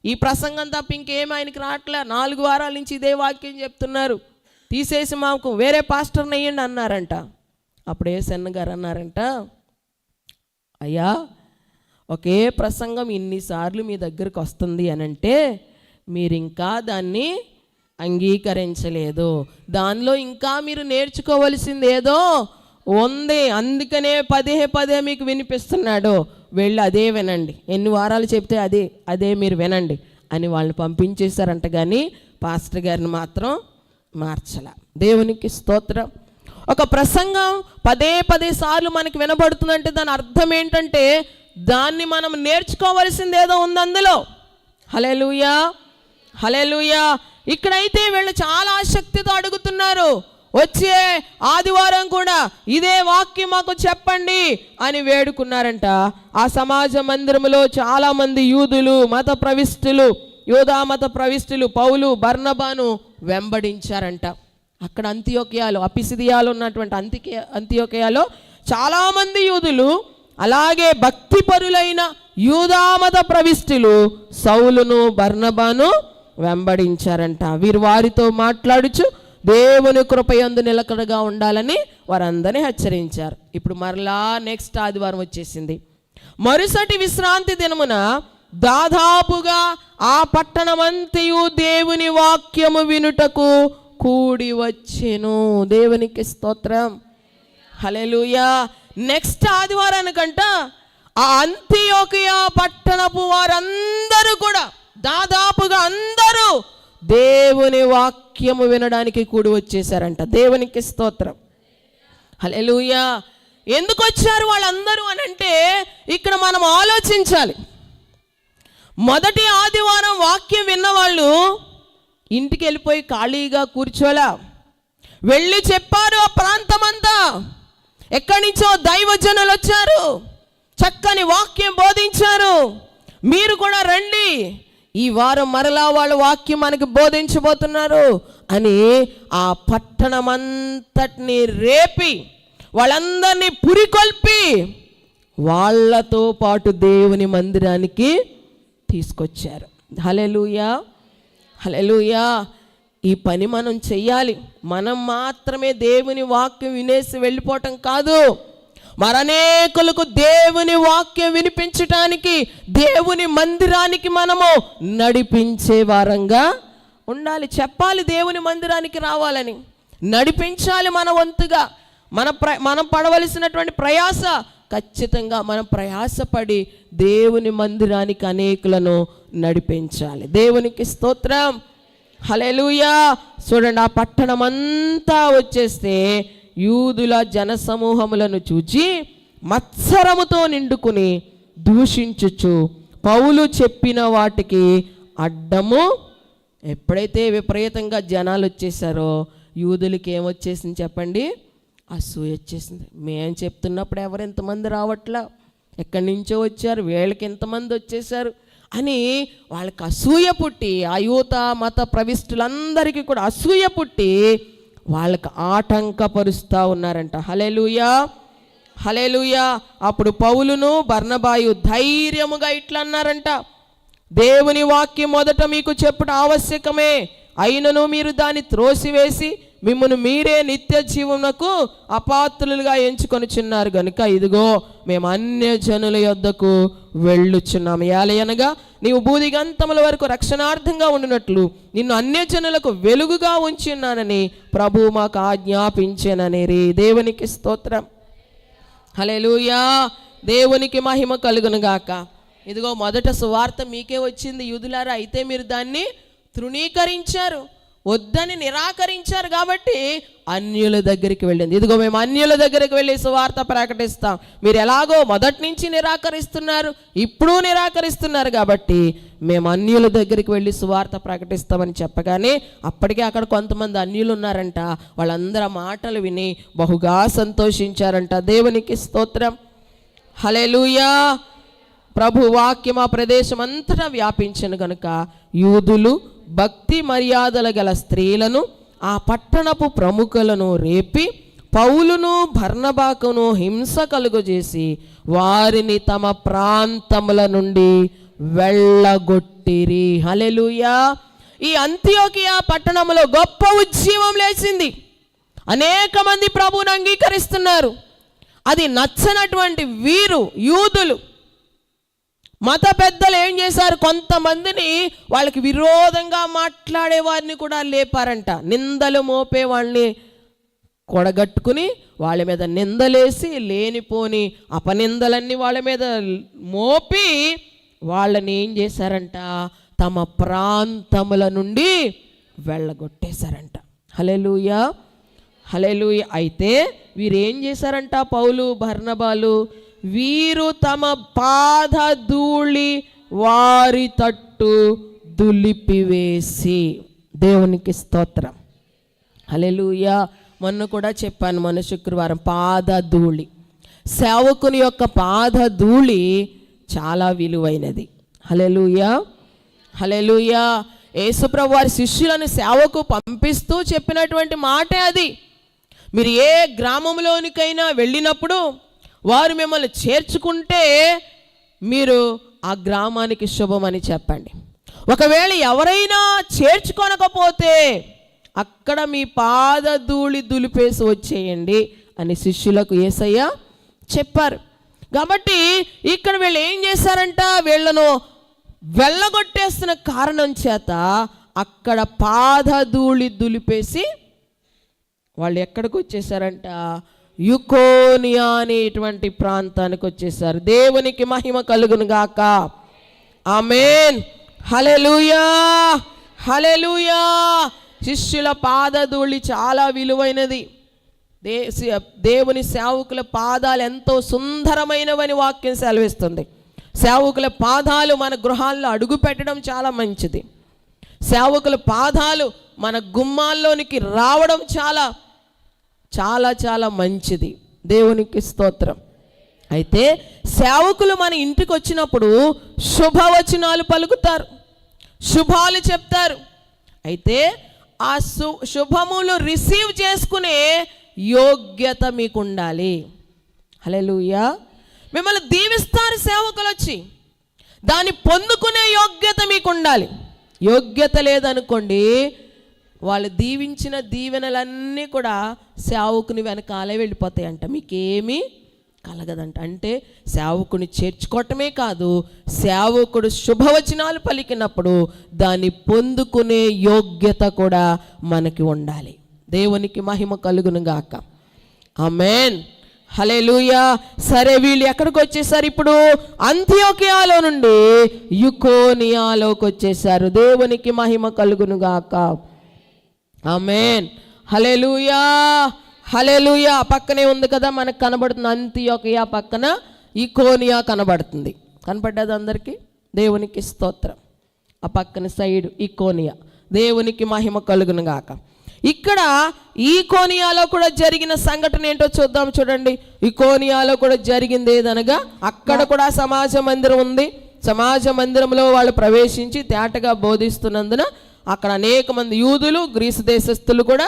ఈ ప్రసంగం తప్ప ఇంకేం ఆయనకి రావట్లే, 4 వారాల నుంచి ఇదే వాక్యం చెప్తున్నారు, తీసేసి మాకు వేరే పాస్టర్ని అయ్యండి అన్నారంట. అప్పుడే సెన్న గారు అన్నారంట, అయ్యా ఒకే ప్రసంగం ఇన్నిసార్లు మీ దగ్గరకు వస్తుంది అని అంటే మీరు ఇంకా దాన్ని అంగీకరించలేదు, దానిలో ఇంకా మీరు నేర్చుకోవలసింది ఏదో ఉంది, అందుకనే పదే మీకు వినిపిస్తున్నాడు, వెళ్ళి అదే వినండి, ఎన్ని వారాలు చెప్తే అదే మీరు వినండి అని వాళ్ళని పంపించేశారంట. కానీ పాస్టర్ గారిని మాత్రం మార్చల. దేవునికి స్తోత్రం. ఒక ప్రసంగం పదే సార్లు మనకి వినబడుతుందంటే దాని అర్థం ఏంటంటే దాన్ని మనం నేర్చుకోవలసింది ఏదో ఉంది అందులో. హల్లెలూయా, హల్లెలూయా. ఇక్కడైతే వీళ్ళు చాలా ఆసక్తితో అడుగుతున్నారు, వచ్చే ఆదివారం కూడా ఇదే వాక్యం మాకు చెప్పండి అని వేడుకున్నారంట. ఆ సమాజ మందిరములో చాలామంది యూదులు మత ప్రవిష్టులు, యూదా మత ప్రవిష్టులు పౌలు బర్నబాను వెంబడించారంట. అక్కడ అంతియోకియాలో, అపిసిదియాలో ఉన్నటువంటి అంతియోకియాలో చాలామంది యూదులు, అలాగే భక్తిపరులైన యూదా మత ప్రవిష్టులు సౌలును బర్నబాను వెంబడించారంట. వీరు వారితో మాట్లాడుచు దేవుని కృపయందు నిలకడగా ఉండాలని వారందరినీ హెచ్చరించారు. ఇప్పుడు మరలా నెక్స్ట్ ఆదివారం వచ్చేసింది. మరుసటి విశ్రాంతి దినమున దాదాపుగా ఆ పట్టణమంతయు దేవుని వాక్యము వినుటకు కూడి వచ్చెను. దేవునికి స్తోత్రం, హల్లెలూయా. నెక్స్ట్ ఆదివారానికంట ఆ అంతియోకియా పట్టణపు వారందరూ కూడా దాదాపుగా అందరూ దేవుని వాక్యము వినడానికి కూడి వచ్చేసారంట. దేవునికి స్తోత్రం, హల్లెలూయా. ఎందుకు వచ్చారు వాళ్ళందరూ అని అంటే ఇక్కడ మనం ఆలోచించాలి. మొదటి ఆదివారం వాక్యం విన్నవాళ్ళు ఇంటికి వెళ్ళిపోయి ఖాళీగా కూర్చోలా, వెళ్ళి చెప్పారు ఆ ప్రాంతమంతా. ఎక్కడి నుంచో దైవజనులు వచ్చారు, చక్కని వాక్యం బోధించారు, మీరు కూడా రండి, ఈ వారం మరలా వాళ్ళు వాక్యం మనకి బోధించబోతున్నారు అని ఆ పట్టణమంతటిని రేపి వాళ్ళందరినీ పురికొల్పి వాళ్ళతో పాటు దేవుని మందిరానికి తీసుకొచ్చారు. హల్లెలూయా, హల్లెలూయా. ఈ పని మనం చెయ్యాలి. మనం మాత్రమే దేవుని వాక్యం వినేసి వెళ్ళిపోవటం కాదు, మరనేకులకు దేవుని వాక్యం వినిపించటానికి దేవుని మందిరానికి మనము నడిపించే వారంగా ఉండాలి. చెప్పాలి దేవుని మందిరానికి రావాలని, నడిపించాలి మన వంతుగా. మనం పడవలసినటువంటి ప్రయాస ఖచ్చితంగా మనం ప్రయాసపడి దేవుని మందిరానికి అనేకులను నడిపించాలి. దేవునికి స్తోత్రం, హల్లెలూయా. చూడండి, ఆ పట్టణమంతా వచ్చేస్తే యూదుల జనసమూహములను చూచి మత్సరముతో నిండుకుని దూషించుచు పౌలు చెప్పిన వాటికి అడ్డము. ఎప్పుడైతే విపరీతంగా జనాలు వచ్చేసారో యూదులకి ఏమొచ్చేసింది చెప్పండి? అసూయ వచ్చేసింది. మేము చెప్తున్నప్పుడు ఎవరు ఎంతమంది రావట్లా, ఎక్కడి నుంచో వచ్చారు, వీళ్ళకి ఎంతమంది వచ్చేసారు అని వాళ్ళకి అసూయ పుట్టి, ఆ యూత మత ప్రవిష్టులందరికీ కూడా అసూయ పుట్టి వాళ్ళకి ఆటంకపరుస్తూ ఉన్నారంట. హల్లెలూయా, హల్లెలూయా. అప్పుడు పౌలును బర్నబాయు ధైర్యముగా ఇట్లా అన్నారంట, దేవుని వాక్యం మొదట మీకు చెప్పుట ఆవశ్యకమే, అయినను మీరు దాన్ని త్రోసివేసి మిమ్మల్ని మీరే నిత్య జీవమునకు అపాత్రులుగా ఎంచుకొనిచున్నారు గనుక ఇదిగో మేము అన్యజనుల యొద్దకు వెళ్ళుచున్నాము. ఏలయనగా నీవు భూదిగంతముల వరకు రక్షణార్థంగా ఉండినట్లు నిన్ను అన్యజనులకు వెలుగుగా ఉంచున్నానని ప్రభువు మాకు ఆజ్ఞాపించెనని. దేవునికి స్తోత్రం, హల్లెలూయా. దేవునికి మహిమ కలుగును గాక. ఇదిగో మొదట సువార్త మీకే వచ్చింది యూదులారా, అయితే మీరు దాన్ని తృణీకరించారు, వద్దని నిరాకరించారు కాబట్టి అన్యుల దగ్గరికి వెళ్ళింది. ఇదిగో మేము అన్యుల దగ్గరికి వెళ్ళి సువార్త ప్రకటిస్తాం, మీరు ఎలాగో మొదటి నుంచి నిరాకరిస్తున్నారు, ఇప్పుడు నిరాకరిస్తున్నారు కాబట్టి మేము అన్యుల దగ్గరికి వెళ్ళి సువార్త ప్రకటిస్తామని చెప్పగానే అప్పటికే అక్కడ కొంతమంది అన్యులు ఉన్నారంట. వాళ్ళందరూ మాటలు విని బహుగా సంతోషించారంట. దేవునికి స్తోత్రం, హల్లెలూయా. ప్రభు వాక్యం ఆ ప్రదేశం అంతటా వ్యాపించను గనుక యూదులు భక్తి మర్యాదల గల స్త్రీలను ఆ పట్టణపు ప్రముఖులను రేపి పౌలును బర్నబాకును హింస కలుగజేసి వారిని తమ ప్రాంతముల నుండి వెళ్ళగొట్టిరి. హల్లెలూయా. ఈ అంతియోకియా పట్టణంలో గొప్ప ఉద్యమం లేచింది. అనేక మంది ప్రభువుని అంగీకరిస్తున్నారు. అది నచ్చనటువంటి వీరు యూదులు మత పెద్దలు ఏం చేశారు, కొంతమందిని వాళ్ళకి విరోధంగా మాట్లాడే వారిని కూడా లేపారంట. నిందలు మోపే వాళ్ళని కొడగట్టుకుని వాళ్ళ మీద నిందలేసి లేనిపోని అపనిందలన్నీ వాళ్ళ మీద మోపి వాళ్ళని ఏం చేశారంట, తమ ప్రాంతముల నుండి వెళ్ళగొట్టేశారంట. హల్లెలూయా, హల్లెలూయా. అయితే వీరు ఏం చేశారంట, పౌలు బర్నబాలు, వీరు తమ పాదధూళి వారి తట్టు దులిపివేసి, దేవునికి స్తోత్రం, హల్లెలూయా. మొన్న కూడా చెప్పాను, మొన్న శుక్రవారం, పాదధూళి, సేవకుని యొక్క పాదధూళి చాలా విలువైనది. హల్లెలూయా, హల్లెలూయా. యేసుప్రభు వారి శిష్యులను సేవకు పంపిస్తూ చెప్పినటువంటి మాటే అది. మీరు ఏ గ్రామంలోనికైనా వెళ్ళినప్పుడు వారు మిమ్మల్ని చేర్చుకుంటే మీరు ఆ గ్రామానికి శుభమని చెప్పండి. ఒకవేళ ఎవరైనా చేర్చుకొనకపోతే అక్కడ మీ పాదధూళి దులిపేసి వచ్చేయండి అని శిష్యులకు యేసయ్య చెప్పారు. కాబట్టి ఇక్కడ వీళ్ళు ఏం చేశారంట, వీళ్ళను వెళ్ళగొట్టేస్తున్న కారణం చేత అక్కడ పాదధూళి దులిపేసి వాళ్ళు ఎక్కడికి వచ్చేసారంట, యుకోనియా అనేటువంటి ప్రాంతానికి వచ్చేసారు. దేవునికి మహిమ కలుగును గాక. ఆమేన్, హల్లెలూయా, హల్లెలూయా. శిష్యుల పాదధూళి చాలా విలువైనది. దేవుని సేవకుల పాదాలు ఎంతో సుందరమైనవని వాక్యం సెలవిస్తుంది. సేవకుల పాదాలు మన గృహాల్లో అడుగు పెట్టడం చాలా మంచిది. సేవకుల పాదాలు మన గుమ్మాల్లోనికి రావడం చాలా చాలా చాలా మంచిది. దేవునికి స్తోత్రం. అయితే సేవకులు మన ఇంటికి వచ్చినప్పుడు శుభవచనాలు పలుకుతారు, శుభాలు చెప్తారు. అయితే ఆ శుభములు రిసీవ్ చేసుకునే యోగ్యత మీకు ఉండాలి. హల్లెలూయా. మిమ్మల్ని దీవిస్తారు సేవకులు వచ్చి, దాన్ని పొందుకునే యోగ్యత మీకు ఉండాలి. యోగ్యత లేదనుకోండి, వాళ్ళు దీవించిన దీవెనలన్నీ కూడా సేవకుని వెనకాలే వెళ్ళిపోతాయంట, మీకేమీ కలగదంట. అంటే సేవకుని చేర్చుకోవటమే కాదు, సేవకుడు శుభవచనాలు పలికినప్పుడు దాన్ని పొందుకునే యోగ్యత కూడా మనకి ఉండాలి. దేవునికి మహిమ కలుగును గాక. ఆమేన్, హల్లెలూయా. సరే, వీళ్ళు ఎక్కడికి వచ్చేసారు ఇప్పుడు? అంతియోకియాలో నుండి యుకోనియాలోకి వచ్చేసారు. దేవునికి మహిమ కలుగును గాక. ఆమేన్, హల్లెలూయా, హల్లెలూయా. పక్కనే ఉంది కదా, మనకు కనబడుతుంది. అంతియోకియా పక్కన ఇకోనియా కనబడుతుంది. కనపడ్డది అందరికీ? దేవునికి స్తోత్రం. ఆ పక్కన సైడ్ ఇకోనియా. దేవునికి మహిమ కలుగును గాక. ఇక్కడ ఈకోనియాలో కూడా జరిగిన సంఘటన ఏంటో చూద్దాం. చూడండి, ఈకోనియాలో కూడా జరిగింది ఏదనగా, అక్కడ కూడా సమాజ మందిరం ఉంది. సమాజ మందిరంలో వాళ్ళు ప్రవేశించి తేటగా బోధిస్తున్నందున అక్కడ అనేక మంది యూదులు, గ్రీసు దేశస్థులు కూడా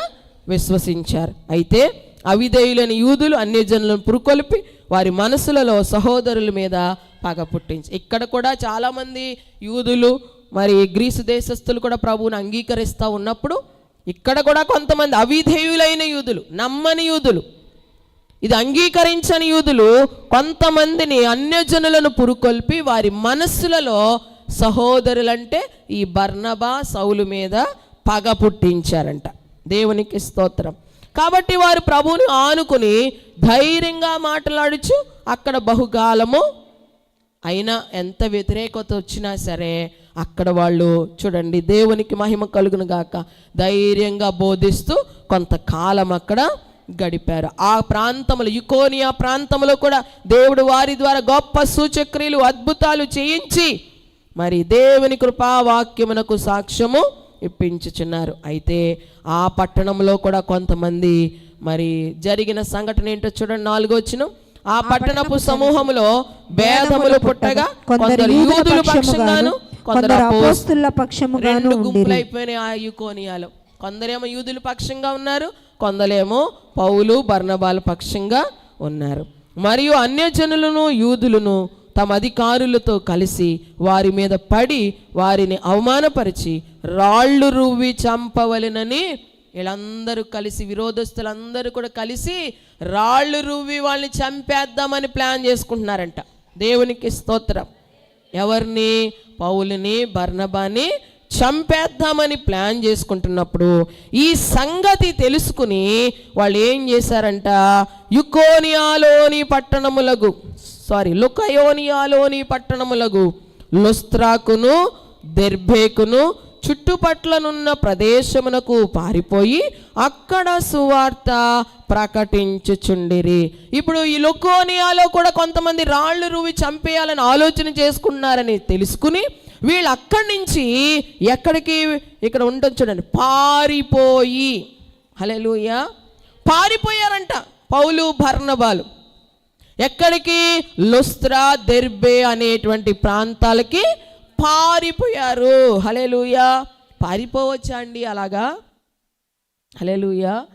విశ్వసించారు. అయితే అవిధేయులైన యూదులు అన్యజనులను పురుకొల్పి వారి మనసులలో సహోదరుల మీద పగ పుట్టించి, ఇక్కడ కూడా చాలామంది యూదులు మరి గ్రీసు దేశస్థులు కూడా ప్రభువుని అంగీకరిస్తూ ఉన్నప్పుడు ఇక్కడ కూడా కొంతమంది అవిధేయులైన యూదులు, నమ్మని యూదులు, ఇది అంగీకరించని యూదులు కొంతమందిని అన్యజనులను పురుకొల్పి వారి మనస్సులలో సహోదరులంటే ఈ బర్నబా సౌలు మీద పగ పుట్టించారంట. దేవునికి స్తోత్రం. కాబట్టి వారు ప్రభువుని ఆనుకుని ధైర్యంగా మాట్లాడుచు అక్కడ బహుకాలము అయినా ఎంత వ్యతిరేకత వచ్చినా సరే అక్కడ వాళ్ళు చూడండి, దేవునికి మహిమ కలుగును గాక, ధైర్యంగా బోధిస్తూ కొంతకాలం అక్కడ గడిపారు. ఆ ప్రాంతంలో, యుకోనియా ప్రాంతంలో కూడా దేవుడు వారి ద్వారా గొప్ప సూచక్రియలు, అద్భుతాలు చేయించి మరి దేవుని కృపావాక్యమునకు సాక్ష్యము ఇప్పించుచున్నారు. అయితే ఆ పట్టణంలో కూడా కొంతమంది మరి జరిగిన సంఘటన ఏంటో చూడండి. 4వ వచనం, ఆ పట్టణపు సమూహములో భేదములు పుట్టగా కొందరు యూదుల పక్షంగాను కొందరు అపోస్తలుల పక్షముగాను రెండు గుంపులు అయిపోయినాయి ఆ యుకోనియాలో. కొందరేమో యూదుల పక్షంగా ఉన్నారు, కొందరేమో పౌలు బర్నబాల పక్షంగా ఉన్నారు. మరియు అన్యజనులను యూదులను తమ అధికారులతో కలిసి వారి మీద పడి వారిని అవమానపరిచి రాళ్ళు రువ్వి చంపవలెనని వీళ్ళందరూ కలిసి, విరోధస్తులందరూ కూడా కలిసి రాళ్ళు రువ్వి వాళ్ళని చంపేద్దామని ప్లాన్ చేసుకుంటున్నారంట. దేవునికి స్తోత్రం. ఎవరిని? పౌలుని, బర్నబాని చంపేద్దామని ప్లాన్ చేసుకుంటున్నప్పుడు ఈ సంగతి తెలుసుకుని వాళ్ళు ఏం చేశారంట, లుకయోనియాలోని పట్టణములగు లుస్త్రాకును దెర్బేకును చుట్టుపట్లనున్న ప్రదేశమునకు పారిపోయి అక్కడ సువార్త ప్రకటించుచుండిరి. ఇప్పుడు ఈ లుకయోనియాలో కూడా కొంతమంది రాళ్ళు రువి చంపేయాలని ఆలోచన చేసుకున్నారని తెలుసుకుని వీళ్ళు అక్కడి నుంచి ఎక్కడికి, ఇక్కడ ఉంటుంది చూడండి, పారిపోయి, హల్లెలూయా, పారిపోయారంట పౌలు బర్నబాలు. ఎక్కడికి? లుస్త్రా, దెర్బే అనేటువంటి ప్రాంతాలకి పారిపోయారు. హల్లెలూయా. పారిపోవచ్చా అండి అలాగా? హల్లెలూయా.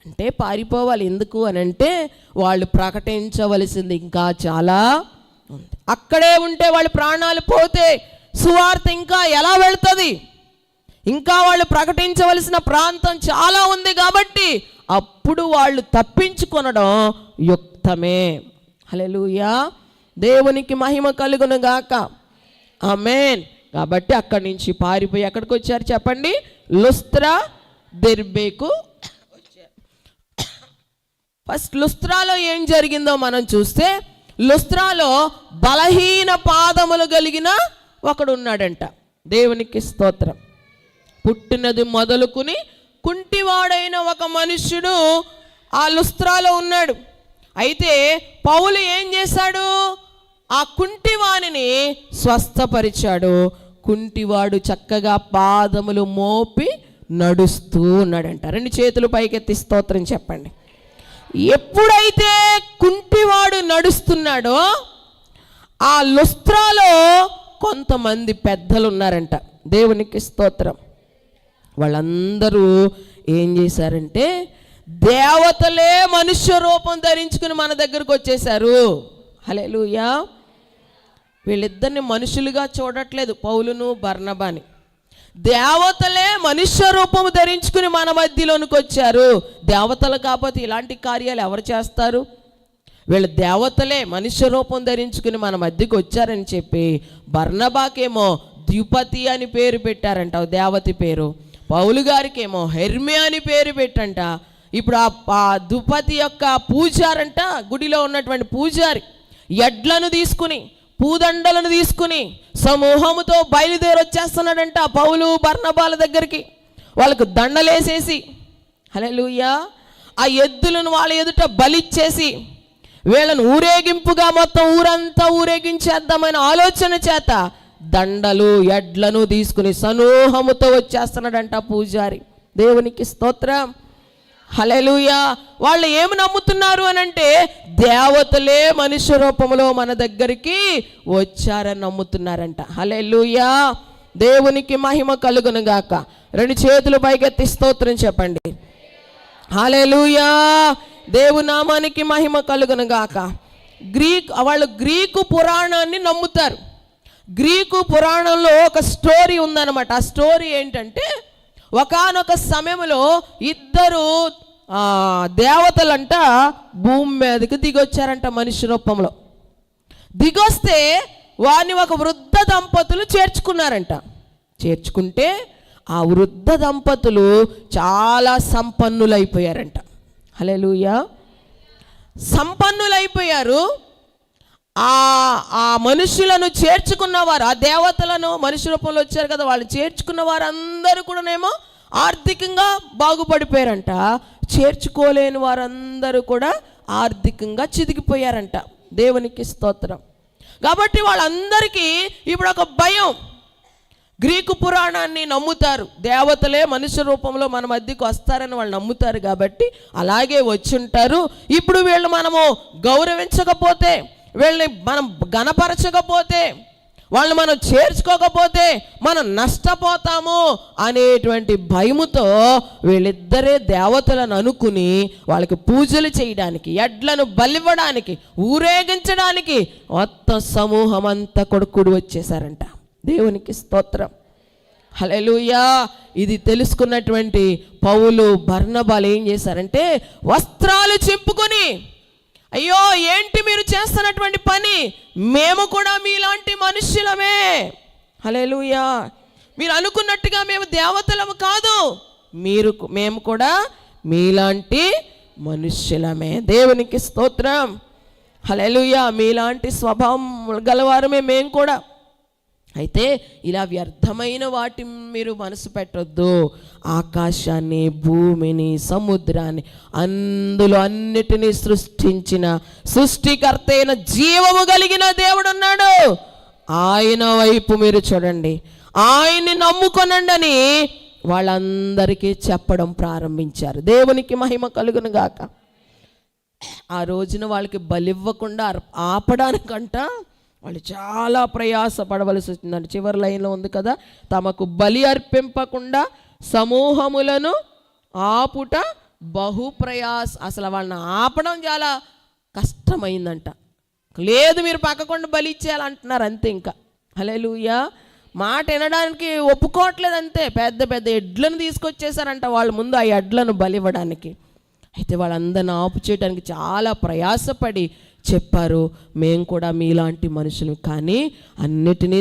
అంటే పారిపోవాలి. ఎందుకు అని అంటే వాళ్ళు ప్రకటించవలసింది ఇంకా చాలా ఉంది. అక్కడే ఉంటే వాళ్ళ ప్రాణాలు పోతే సువార్త ఇంకా ఎలా వెళ్తుంది? ఇంకా వాళ్ళు ప్రకటించవలసిన ప్రాంతం చాలా ఉంది కాబట్టి అప్పుడు వాళ్ళు తప్పించుకొనడం యుక్తమే. హల్లెలూయా. దేవునికి మహిమ కలుగును గాక. ఆమేన్. కాబట్టి అక్కడి నుంచి పారిపోయి ఎక్కడికి వచ్చారు చెప్పండి? లుస్త్రా, దెర్బేకు వచ్చారు. ఫస్ట్ లుస్త్రాలో ఏం జరిగిందో మనం చూస్తే, లుస్త్రాలో బలహీన పాదములు కలిగిన ఒకడు ఉన్నాడంట. దేవునికి స్తోత్రం. పుట్టినది మొదలుకుని కుంటివాడైన ఒక మనుష్యుడు ఆ లుస్త్రాలో ఉన్నాడు. అయితే పౌలు ఏం చేశాడు? ఆ కుంటివాణిని స్వస్థపరిచాడు. కుంటివాడు చక్కగా పాదములు మోపి నడుస్తూ ఉన్నాడంట. రెండు చేతులు పైకెత్తి స్తోత్రం చెప్పండి. ఎప్పుడైతే కుంటివాడు నడుస్తున్నాడో ఆ లుస్త్రాలో కొంతమంది పెద్దలు ఉన్నారంట. దేవునికి స్తోత్రం. వాళ్ళందరూ ఏం చేశారంటే దేవతలే మనుష్య రూపం ధరించుకుని మన దగ్గరకు వచ్చేసారు. హల్లెలూయా. వీళ్ళిద్దరిని మనుషులుగా చూడట్లేదు పౌలును బర్నబాని. దేవతలే మనుష్య రూపము ధరించుకుని మన మధ్యలోనికి వచ్చారు. దేవతలు కాకపోతే ఇలాంటి కార్యాలు ఎవరు చేస్తారు? వీళ్ళు దేవతలే మనుష్య రూపం ధరించుకుని మన మధ్యకి వచ్చారని చెప్పి బర్నబాకేమో ద్యుపతి అని పేరు పెట్టారంట, దేవతి పేరు. పౌలు గారికేమో హెర్మే అని పేరు పెట్టంట. ఇప్పుడు ఆ ద్యుపతి యొక్క పూజారంట, గుడిలో ఉన్నటువంటి పూజారి ఎడ్లను తీసుకుని, పూదండలను తీసుకుని సమూహముతో బయలుదేరి వచ్చేస్తున్నాడంట పౌలు బర్నబాల దగ్గరికి. వాళ్ళకు దండలేసేసి, హల్లెలూయా, ఆ ఎద్దులను వాళ్ళ ఎదుట బలిచ్చేసి వీళ్ళను ఊరేగింపుగా మొత్తం ఊరంతా ఊరేగించేద్దామని ఆలోచన చేత దండలు ఎడ్లను తీసుకుని సమూహముతో వచ్చేస్తున్నాడంట పూజారి. దేవునికి స్తోత్రం. హల్లెలూయా. వాళ్ళు ఏమి నమ్ముతున్నారు అని అంటే దేవతలే మనుష్య రూపంలో మన దగ్గరికి వచ్చారని నమ్ముతున్నారంట. హల్లెలూయా. దేవునికి మహిమ కలుగును గాక. రెండు చేతులు పైకెత్తి స్తోత్రం చెప్పండి. హల్లెలూయా. దేవునామానికి మహిమ కలుగును గాక. వాళ్ళు గ్రీకు పురాణాన్ని నమ్ముతారు. గ్రీకు పురాణంలో ఒక స్టోరీ ఉందన్నమాట. ఆ స్టోరీ ఏంటంటే ఒకానొక సమయంలో ఇద్దరు దేవతలంట భూమి మీదకి దిగొచ్చారంట మనిషి రూపంలో. దిగొస్తే వారిని ఒక వృద్ధ దంపతులు చేర్చుకున్నారంట. చేర్చుకుంటే ఆ వృద్ధ దంపతులు చాలా సంపన్నులైపోయారంట. హల్లెలూయా. సంపన్నులైపోయారు. ఆ మనుషులను చేర్చుకున్నవారు, ఆ దేవతలను మనుషు రూపంలో వచ్చారు కదా, వాళ్ళు చేర్చుకున్న వారు అందరూ కూడానేమో ఆర్థికంగా బాగుపడిపోయారంట. చేర్చుకోలేని వారందరూ కూడా ఆర్థికంగా చితికిపోయారంట. దేవునికి స్తోత్రం. కాబట్టి వాళ్ళందరికీ ఇప్పుడు ఒక భయం. గ్రీకు పురాణాన్ని నమ్ముతారు. దేవతలే మనుష్య రూపంలో మన మధ్యకు వస్తారని వాళ్ళు నమ్ముతారు కాబట్టి అలాగే వచ్చుంటారు. ఇప్పుడు వీళ్ళు మనము గౌరవించకపోతే, వీళ్ళని మనం గణపరచకపోతే, వాళ్ళు మనం చేర్చుకోకపోతే మనం నష్టపోతాము అనేటువంటి భయముతో వీళ్ళిద్దరే దేవతలను అనుకుని వాళ్ళకి పూజలు చేయడానికి, ఎడ్లను బలివ్వడానికి, ఊరేగించడానికి మొత్తం సమూహం అంతా కొడుకుడు వచ్చేసారంట. దేవునికి స్తోత్రం. హల్లెలూయా. ఇది తెలుసుకున్నటువంటి పౌలు బర్నబాలు ఏం చేశారంటే వస్త్రాలు చింపుకొని, అయ్యో ఏంటి మీరు చేస్తున్నటువంటి పని, మేము కూడా మీలాంటి మనుష్యులమే, హల్లెలూయా, మీరు అనుకున్నట్టుగా మేము దేవతలము కాదు, మేము కూడా మీలాంటి మనుష్యులమే, దేవునికి స్తోత్రం, హల్లెలూయా, మీలాంటి స్వభావం గలవారమే మేము కూడా. అయితే ఇలా వ్యర్థమైన వాటి మీరు మనసు పెట్టొద్దు. ఆకాశాన్ని, భూమిని, సముద్రాన్ని, అందులో అన్నిటినీ సృష్టించిన సృష్టికర్త అయిన జీవము కలిగిన దేవుడు ఉన్నాడు, ఆయన వైపు మీరు చూడండి, ఆయన్ని నమ్ముకొనండి అని వాళ్ళందరికీ చెప్పడం ప్రారంభించారు. దేవునికి మహిమ కలుగును గాక. ఆ రోజున వాళ్ళకి బలివ్వకుండా ఆపడానికంట వాళ్ళు చాలా ప్రయాసపడవలసి వచ్చిందండి. చివరి లైన్లో ఉంది కదా, తమకు బలి అర్పింపకుండా సమూహములను ఆపుట బహుప్రయాస. అసలు వాళ్ళని ఆపడం చాలా కష్టమైందంట. లేదు మీరు పక్కకుండా బలి ఇచ్చేయాలంటున్నారు అంతే. ఇంకా హల్లెలూయా, మాట వినడానికి ఒప్పుకోవట్లేదు అంతే. పెద్ద పెద్ద ఎడ్లను తీసుకొచ్చేసారంట వాళ్ళ ముందు, ఆ ఎడ్లను బలివ్వడానికి. అయితే వాళ్ళందరిని ఆపు చేయడానికి చాలా ప్రయాసపడి చెప్పారు, మేము కూడా మీలాంటి మనుషులు, కానీ అన్నిటినీ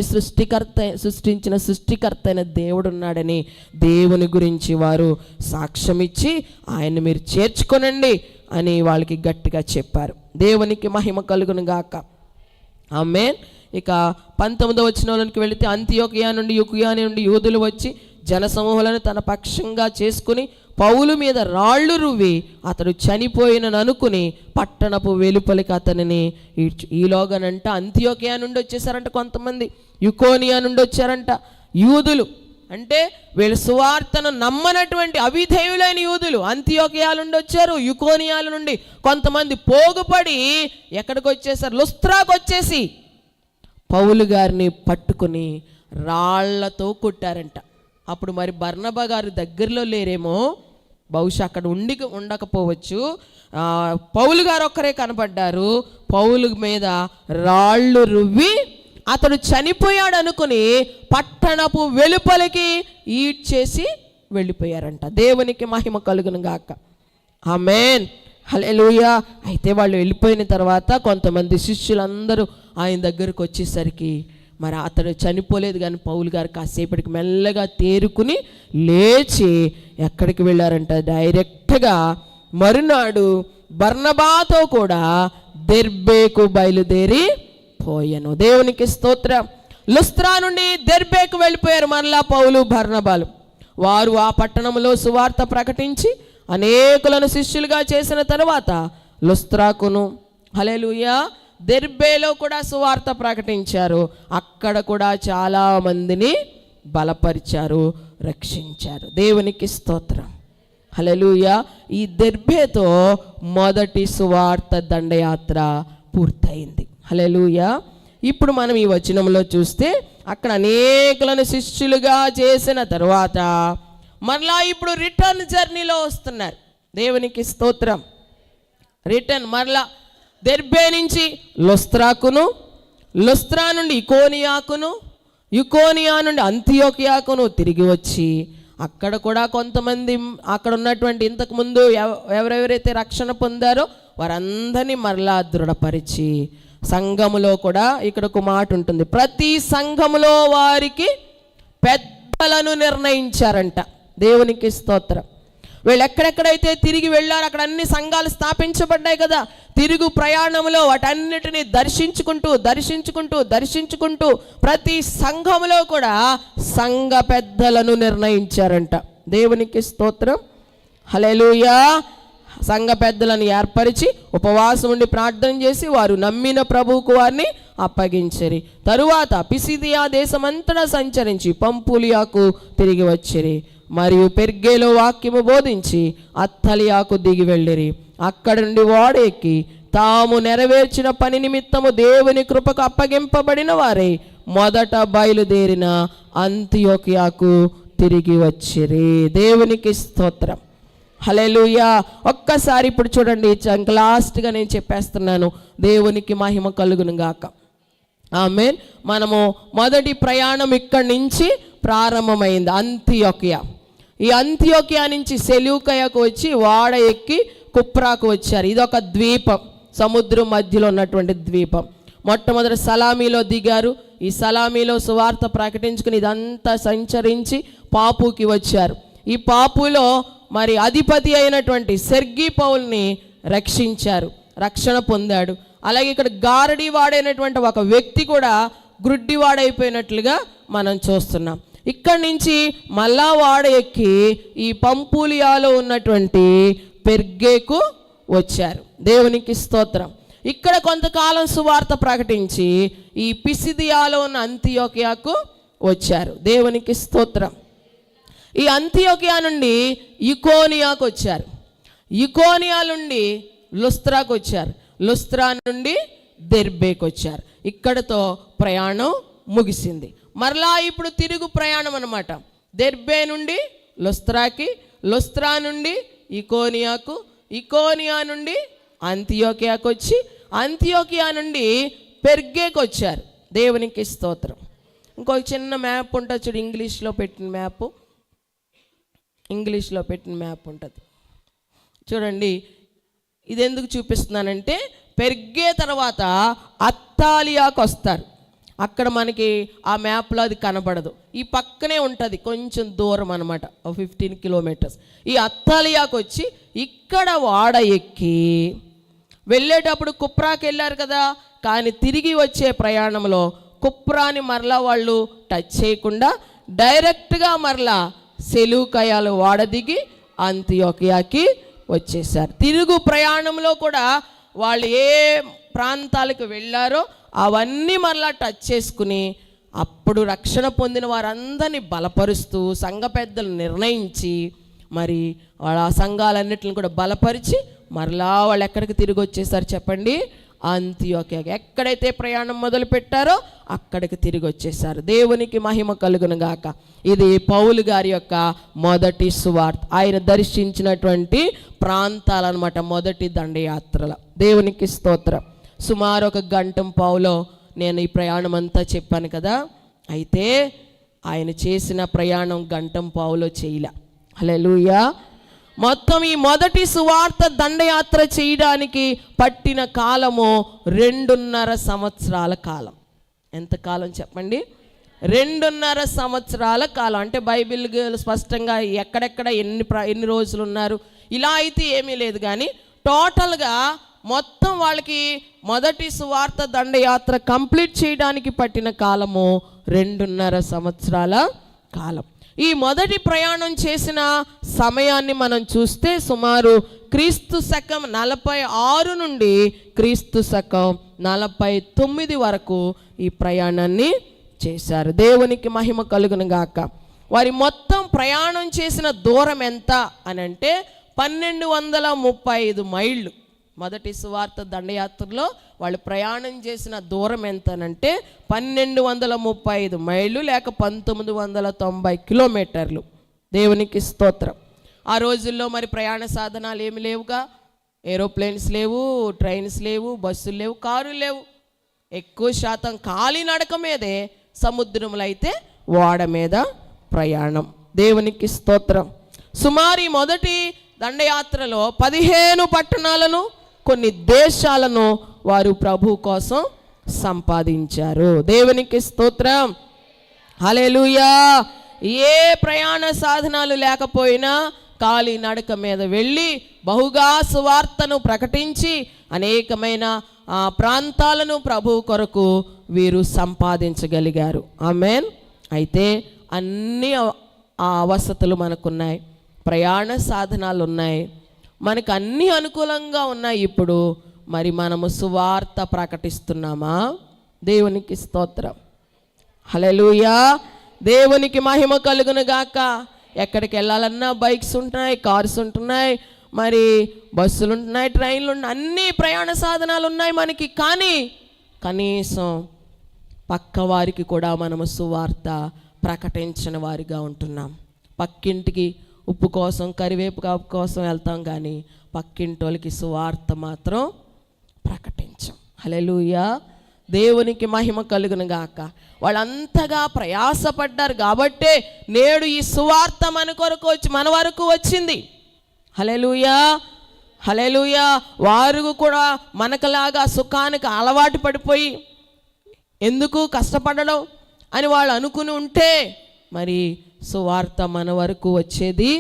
సృష్టించిన సృష్టికర్త అయిన దేవుడు ఉన్నాడని దేవుని గురించి వారు సాక్ష్యం ఇచ్చి ఆయన్ని మీరు చేర్చుకొనండి అని వాళ్ళకి గట్టిగా చెప్పారు. దేవునికి మహిమ కలుగును గాక. ఆమేన్. ఇక 19వ వచనంలోకి వెళితే, అంతియోకియా నుండి యూకియా నుండి యూదులు వచ్చి జనసమూహాలను తన పక్షంగా చేసుకుని పౌలు మీద రాళ్ళు రువ్వి అతడు చనిపోయినను అనుకుని పట్టణపు వెలుపలికి అతనిని ఈలోగానంట అంతియోకియా నుండి వచ్చేసారంట కొంతమంది, యుకోనియా నుండి వచ్చారంట యూదులు. అంటే వీళ్ళు సువార్తను నమ్మనటువంటి అవిధేయులైన యూదులు అంతియోకియా నుండి వచ్చారు, యుకోనియాల నుండి కొంతమంది పోగుపడి ఎక్కడికి వచ్చేసారు, లుస్త్రాకు వచ్చేసి పౌలు గారిని పట్టుకుని రాళ్లతో కొట్టారంట. అప్పుడు మరి బర్నబా గారు దగ్గరలో లేరేమో, బహుశా అక్కడ ఉండకపోవచ్చు. పౌలు గారు ఒక్కరే కనపడ్డారు. పౌలు మీద రాళ్ళు రువ్వి అతడు చనిపోయాడు అనుకుని పట్టణపు వెలుపలికి ఈడ్చేసి వెళ్ళిపోయారంట. దేవునికి మహిమ కలుగును గాక. ఆమేన్, హల్లెలూయా. అయితే వాళ్ళు వెళ్ళిపోయిన తర్వాత కొంతమంది శిష్యులందరూ ఆయన దగ్గరకు వచ్చేసరికి మరి అతడు చనిపోలేదు, కానీ పౌలు గారు కాసేపటికి మెల్లగా తేరుకుని లేచి ఎక్కడికి వెళ్ళారంట, డైరెక్ట్గా మరునాడు బర్నబాతో కూడా దెర్బేకు బయలుదేరి పోయాను. దేవునికి స్తోత్రం. లుస్త్రా నుండి దెర్బేకు వెళ్ళిపోయారు మరలా పౌలు బర్నబాలు. వారు ఆ పట్టణంలో సువార్త ప్రకటించి అనేకులను శిష్యులుగా చేసిన తర్వాత లుస్త్రాకును, హల్లెలూయా, దెర్బేలో కూడా సువార్త ప్రకటించారు. అక్కడ కూడా చాలా మందిని బలపరిచారు, రక్షించారు. దేవునికి స్తోత్రం, హల్లెలూయా. ఈ దెర్బేతో మొదటి సువార్త దండయాత్ర పూర్తయింది. హల్లెలూయా. ఇప్పుడు మనం ఈ వచనంలో చూస్తే అక్కడ అనేకులను శిష్యులుగా చేసిన తర్వాత మరలా ఇప్పుడు రిటర్న్ జర్నీలో వస్తున్నారు. దేవునికి స్తోత్రం. రిటర్న్ మరలా దెర్బే నుంచి లుస్త్రాకును, లుస్త్రా నుండి ఇకోనియాకును, యుకోనియా నుండి అంతియోకియాకును తిరిగి వచ్చి అక్కడ కూడా కొంతమంది అక్కడ ఉన్నటువంటి ఇంతకుముందు ఎవరెవరైతే రక్షణ పొందారో వారందరినీ మరలా దృఢపరిచి సంఘములో కూడా ఇక్కడ ఒక మాట ఉంటుంది, ప్రతి సంఘములో వారికి పెద్దలను నిర్ణయించారంట. దేవునికి స్తోత్రం. వీళ్ళు ఎక్కడెక్కడైతే తిరిగి వెళ్ళారో అక్కడ అన్ని సంఘాలు స్థాపించబడ్డాయి కదా. తిరుగు ప్రయాణంలో వాటన్నిటిని దర్శించుకుంటూ ప్రతి సంఘములో కూడా సంఘ పెద్దలను నిర్ణయించారంట. దేవునికి స్తోత్రం, హల్లెలూయా. సంఘ పెద్దలను ఏర్పరిచి ఉపవాసం ఉండి ప్రార్థన చేసి వారు నమ్మిన ప్రభువుకు వారిని అప్పగించరి. తరువాత పిసిదియా దేశమంతటా సంచరించి పంపులియాకు తిరిగి వచ్చిరి. మరియు పెర్గేలో వాక్యము బోధించి అత్తలియాకు దిగి వెళ్ళిరి. అక్కడి నుండి ఓడ ఎక్కి తాము నెరవేర్చిన పని నిమిత్తము దేవుని కృపకు అప్పగింపబడిన వారే మొదట బయలుదేరిన అంతియోకియాకు తిరిగి వచ్చిరి. దేవునికి స్తోత్రం, హల్లెలూయా. ఒక్కసారి ఇప్పుడు చూడండి, లాస్ట్గా నేను చెప్పేస్తున్నాను. దేవునికి మహిమ కలుగును గాక. ఆమేన్. మనము మొదటి ప్రయాణం ఇక్కడి నుంచి ప్రారంభమైంది, అంతియోకియా. ఈ అంత్యోకియా నుంచి సెలూకయకు వచ్చి వాడ ఎక్కి కుప్రాకు వచ్చారు. ఇదొక ద్వీపం, సముద్రం మధ్యలో ఉన్నటువంటి ద్వీపం. మొట్టమొదటి సలామీలో దిగారు. ఈ సలామీలో సువార్త ప్రకటించుకుని ఇదంతా సంచరించి పాపుకి వచ్చారు. ఈ పాపులో మరి అధిపతి అయినటువంటి సెర్గీ పౌల్ని రక్షించారు, రక్షణ పొందాడు. అలాగే ఇక్కడ గారడీ వాడైనటువంటి ఒక వ్యక్తి కూడా గ్రుడ్డివాడైపోయినట్లుగా మనం చూస్తున్నాం. ఇక్కడి నుంచి మళ్ళా వాడ ఎక్కి ఈ పంపూలియాలో ఉన్నటువంటి పెర్గేకు వచ్చారు. దేవునికి స్తోత్రం. ఇక్కడ కొంతకాలం సువార్త ప్రకటించి ఈ పిసిదియాలో ఉన్న అంతియోకియాకు వచ్చారు. దేవునికి స్తోత్రం. ఈ అంతియోకియా నుండి ఇకోనియాకు వచ్చారు. ఇకోనియా నుండి లుస్త్రాకు వచ్చారు. లుస్త్రా నుండి దెర్బేకు వచ్చారు. ఇక్కడతో ప్రయాణం ముగిసింది. మరలా ఇప్పుడు తిరుగు ప్రయాణం అన్నమాట. దెర్బే నుండి లుస్త్రాకి, లుస్త్రా నుండి ఇకోనియాకు, ఇకోనియా నుండి అంతియోకియాకు వచ్చి అంతియోకియా నుండి పెర్గేకి వచ్చారు. దేవునికి స్తోత్రం. ఇంకొక చిన్న మ్యాప్ ఉంటుంది చూడు, ఇంగ్లీష్లో పెట్టిన మ్యాప్ ఉంటుంది చూడండి. ఇది ఎందుకు చూపిస్తున్నానంటే పెర్గే తర్వాత అత్తాలియాకు వస్తారు. అక్కడ మనకి ఆ మ్యాప్లో అది కనబడదు, ఈ పక్కనే ఉంటుంది, కొంచెం దూరం అనమాట, 15 కిలోమీటర్స్. ఈ అత్తాలియాకు వచ్చి ఇక్కడ వాడ ఎక్కి వెళ్ళేటప్పుడు కుప్రాకి వెళ్ళారు కదా, కానీ తిరిగి వచ్చే ప్రయాణంలో కుప్రాని మరలా వాళ్ళు టచ్ చేయకుండా డైరెక్ట్గా మరలా సెలూకయాలు వాడ దిగి అంతియోకియాకి వచ్చేసారు. తిరుగు ప్రయాణంలో కూడా వాళ్ళు ఏ ప్రాంతాలకు వెళ్ళారో అవన్నీ మరలా టచ్ చేసుకుని అప్పుడు రక్షణ పొందిన వారందరినీ బలపరుస్తూ సంఘ పెద్దలు నిర్ణయించి మరి వాళ్ళ ఆ సంఘాలన్నిటిని కూడా బలపరిచి మరలా వాళ్ళు ఎక్కడికి తిరిగి వచ్చేసారు చెప్పండి? అంతియోకియా. ఎక్కడైతే ప్రయాణం మొదలు పెట్టారో అక్కడికి తిరిగి వచ్చేసారు. దేవునికి మహిమ కలుగును గాక. ఇది పౌలు గారి యొక్క మొదటి సువార్త, ఆయన దర్శించినటువంటి ప్రాంతాలన్నమాట, మొదటి దండయాత్రల. దేవునికి స్తోత్రం. సుమారు 1 గంట పావులో నేను ఈ ప్రయాణం అంతా చెప్పాను కదా. అయితే ఆయన చేసిన ప్రయాణం 1 గంట పావులో చేయలే. హల్లెలూయా. మొత్తం ఈ మొదటి సువార్త దండయాత్ర చేయడానికి పట్టిన కాలము 2.5 సంవత్సరాల కాలం. ఎంత కాలం చెప్పండి? 2.5 సంవత్సరాల కాలం. అంటే బైబిల్ స్పష్టంగా ఎక్కడెక్కడ ఎన్ని రోజులు ఉన్నారు ఇలా అయితే ఏమీ లేదు, కానీ టోటల్గా మొత్తం వాళ్ళకి మొదటి సువార్త దండయాత్ర కంప్లీట్ చేయడానికి పట్టిన కాలము 2.5 సంవత్సరాల కాలం. ఈ మొదటి ప్రయాణం చేసిన సమయాన్ని మనం చూస్తే సుమారు క్రీస్తు శకం 46 నుండి క్రీస్తు శకం 49 వరకు ఈ ప్రయాణాన్ని చేశారు. దేవునికి మహిమ కలుగును గాక. వారి మొత్తం ప్రయాణం చేసిన దూరం ఎంత అని అంటే 1235 మైళ్ళు. మొదటి సువార్త దండయాత్రలో వాళ్ళు ప్రయాణం చేసిన దూరం ఎంతనంటే 1235 మైళ్ళు లేక 1990 కిలోమీటర్లు. దేవునికి స్తోత్రం. ఆ రోజుల్లో మరి ప్రయాణ సాధనాలు ఏమి లేవుగా, ఏరోప్లేన్స్ లేవు, ట్రైన్స్ లేవు, బస్సులు లేవు, కారులు లేవు. ఎక్కువ శాతం కాలినడక మీదే, సముద్రములు అయితే ఓడ మీద ప్రయాణం. దేవునికి స్తోత్రం. సుమారు ఈ మొదటి దండయాత్రలో 15 పట్టణాలను, కొన్ని దేశాలను వారు ప్రభు కోసం సంపాదించారు. దేవునికి స్తోత్రం. హల్లెలూయా. ఏ ప్రయాణ సాధనాలు లేకపోయినా కాలి నడక మీద వెళ్ళి బహుగా సువార్తను ప్రకటించి అనేకమైన ప్రాంతాలను ప్రభు కొరకు వీరు సంపాదించగలిగారు. ఆమేన్. అయితే అన్ని వసతులు మనకున్నాయి, ప్రయాణ సాధనాలు ఉన్నాయి, మనకు అన్నీ అనుకూలంగా ఉన్నాయి. ఇప్పుడు మరి మనము సువార్త ప్రకటిస్తున్నామా? దేవునికి స్తోత్రం. హల్లెలూయా. దేవునికి మహిమ కలుగును గాక. ఎక్కడికి వెళ్ళాలన్నా బైక్స్ ఉంటున్నాయి, కార్స్ ఉంటున్నాయి, మరి బస్సులు ఉంటున్నాయి, ట్రైన్లు ఉన్నాయి, అన్ని ప్రయాణ సాధనాలు ఉన్నాయి మనకి. కానీ కనీసం పక్క వారికి కూడా మనము సువార్త ప్రకటించిన వారిగా ఉంటున్నాం. పక్కింటికి ఉప్పు కోసం, కరివేపాకు కోసం వెళ్తాం, కానీ పక్కింటోళ్ళకి సువార్త మాత్రం ప్రకటించం. హల్లెలూయా. దేవునికి మహిమ కలుగును గాక. వాళ్ళంతగా ప్రయాసపడ్డారు కాబట్టే నేడు ఈ సువార్త మన వరకు వచ్చింది. హల్లెలూయా, హల్లెలూయా. వారు కూడా మనకలాగా సుఖానికి అలవాటు పడిపోయి ఎందుకు కష్టపడడం అని వాళ్ళు అనుకుని ఉంటే మరి సువార్త మన వరకు వచ్చేది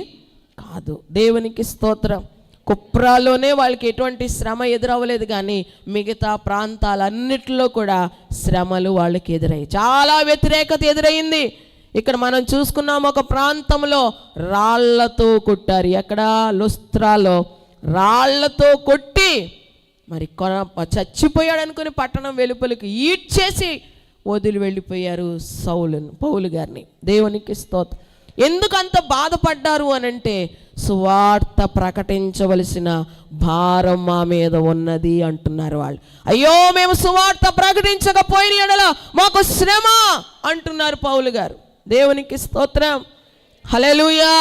కాదు. దేవునికి స్తోత్రం. కుప్రాలోనే వాళ్ళకి ఎటువంటి శ్రమ ఎదురవ్వలేదు, కానీ మిగతా ప్రాంతాలన్నిటిలో కూడా శ్రమలు వాళ్ళకి ఎదురయ్యాయి. చాలా వ్యతిరేకత ఎదురయ్యింది. ఇక్కడ మనం చూసుకున్నాం, ఒక ప్రాంతంలో రాళ్లతో కొట్టారు. ఎక్కడ? లుస్త్రాలో రాళ్లతో కొట్టి మరి చచ్చిపోయాడు అనుకుని పట్టణం వెలుపలికి ఈడ్చేసి వదిలి వెళ్ళిపోయారు పౌలు గారిని. దేవునికి స్తోత్రం. ఎందుకు అంత బాధపడ్డారు అనంటే సువార్త ప్రకటించవలసిన భారం మా మీద ఉన్నది అంటున్నారు వాళ్ళు. అయ్యో, మేము సువార్త ప్రకటించకపోయిన యెడల మాకు శ్రమ అంటున్నారు పౌలు గారు. దేవునికి స్తోత్రం. హల్లెలూయా.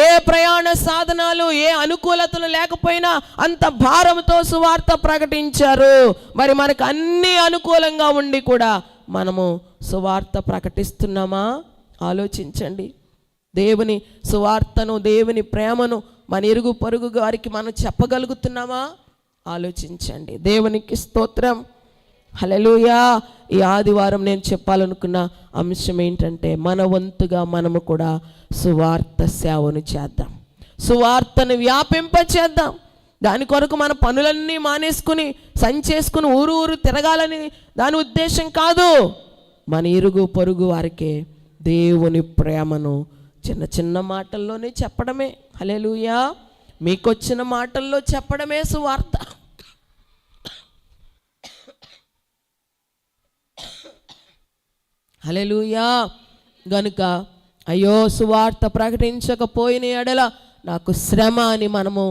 ఏ ప్రయాణ సాధనాలు, ఏ అనుకూలతలు లేకపోయినా అంత భారంతో సువార్త ప్రకటించారు. మరి మనకు అన్ని అనుకూలంగా ఉండి కూడా మనము సువార్త ప్రకటిస్తున్నామా? ఆలోచించండి. దేవుని సువార్తను, దేవుని ప్రేమను మన ఇరుగు పొరుగు వారికి మనం చెప్పగలుగుతున్నామా? ఆలోచించండి. దేవునికి స్తోత్రం. హల్లెలూయా. ఈ ఆదివారం నేను చెప్పాలనుకున్న అంశం ఏంటంటే, మన వంతుగా మనము కూడా సువార్త సేవను చేద్దాం, సువార్తను వ్యాపింపచేద్దాం. దాని కొరకు మన పనులన్నీ మానేసుకుని సంచేసుకుని ఊరు తిరగాలని దాని ఉద్దేశం కాదు. మన ఇరుగు పొరుగు వారికే దేవుని ప్రేమను చిన్న చిన్న మాటల్లోనే చెప్పడమే. హల్లెలూయా. మీకొచ్చిన మాటల్లో చెప్పడమే సువార్త. హల్లెలూయా. గనుక అయ్యో, సువార్త ప్రకటించకపోయిన ఎడల నాకు శ్రమ అని మనము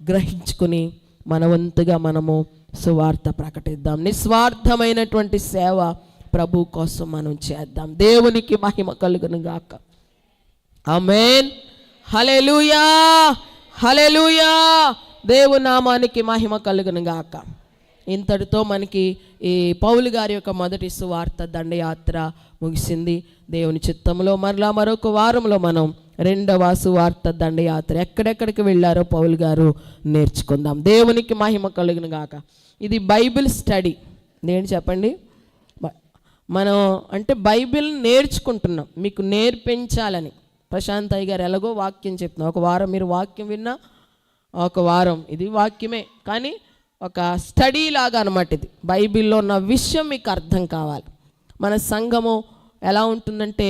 గ్రహించుకుని మన వంతుగా మనము సువార్త ప్రకటిద్దాం. నిస్వార్థమైనటువంటి సేవ ప్రభు కోసం మనం చేద్దాం. దేవునికి మహిమ కలుగును గాక. ఆమేన్. హల్లెలూయా, హల్లెలూయా. దేవుని నామానికి మహిమ కలుగును గాక. ఇంతటితో మనకి ఈ పౌలు గారి యొక్క మొదటి సువార్త దండయాత్ర ముగిసింది. దేవుని చిత్తంలో మరలా మరొక వారంలో మనం రెండవ సువార్త దండయాత్ర ఎక్కడెక్కడికి వెళ్ళారో పౌలు గారు నేర్చుకుందాం. దేవునికి మహిమ కలుగును గాక. ఇది బైబిల్ స్టడీ. నేను చెప్పండి, మనం అంటే బైబిల్ నేర్చుకుంటున్నాం, మీకు నేర్పించాలని. ప్రశాంత్ అయ్య గారు ఎలాగో వాక్యం చెప్తున్నాం. ఒక వారం మీరు వాక్యం విన్నా, ఒక వారం ఇది వాక్యమే, కానీ ఒక స్టడీ లాగా అనమాట. ఇది బైబిల్లో ఉన్న విషయం మీకు అర్థం కావాలి. మన సంఘము ఎలా ఉంటుందంటే,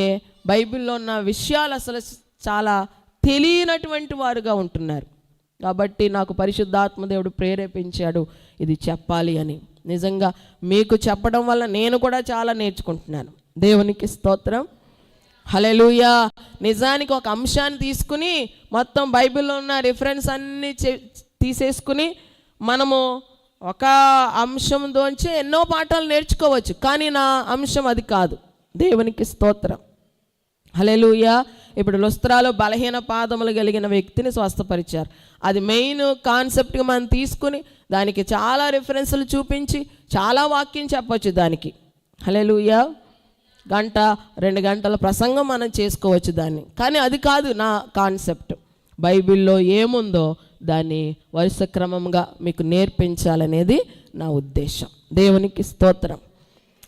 బైబిల్లో ఉన్న విషయాలు అసలు చాలా తెలియనటువంటి వారుగా ఉంటున్నారు. కాబట్టి నాకు పరిశుద్ధాత్మ దేవుడు ప్రేరేపించాడు ఇది చెప్పాలి అని. నిజంగా మీకు చెప్పడం వల్ల నేను కూడా చాలా నేర్చుకుంటున్నాను. దేవునికి స్తోత్రం. హల్లెలూయా. నిజానికి ఒక అంశాన్ని తీసుకుని మొత్తం బైబిల్లో ఉన్న రిఫరెన్స్ అన్నీ తీసేసుకుని మనము ఒక అంశంలోంచి ఎన్నో పాఠాలు నేర్చుకోవచ్చు, కానీ నా అంశం అది కాదు. దేవునికి స్తోత్రం. హల్లెలూయా. ఇప్పుడు లుస్త్రాలో బలహీన పాదములు కలిగిన వ్యక్తిని స్వస్థపరిచారు. అది మెయిన్ కాన్సెప్ట్గా మనం తీసుకుని దానికి చాలా రిఫరెన్సులు చూపించి చాలా వాక్యం చెప్పవచ్చు దానికి. హల్లెలూయా. 1-2 గంటల ప్రసంగం మనం చేసుకోవచ్చు దాన్ని, కానీ అది కాదు నా కాన్సెప్ట్. బైబిల్లో ఏముందో దాన్ని వరుస క్రమంగా మీకు నేర్పించాలనేది నా ఉద్దేశం. దేవునికి స్తోత్రం.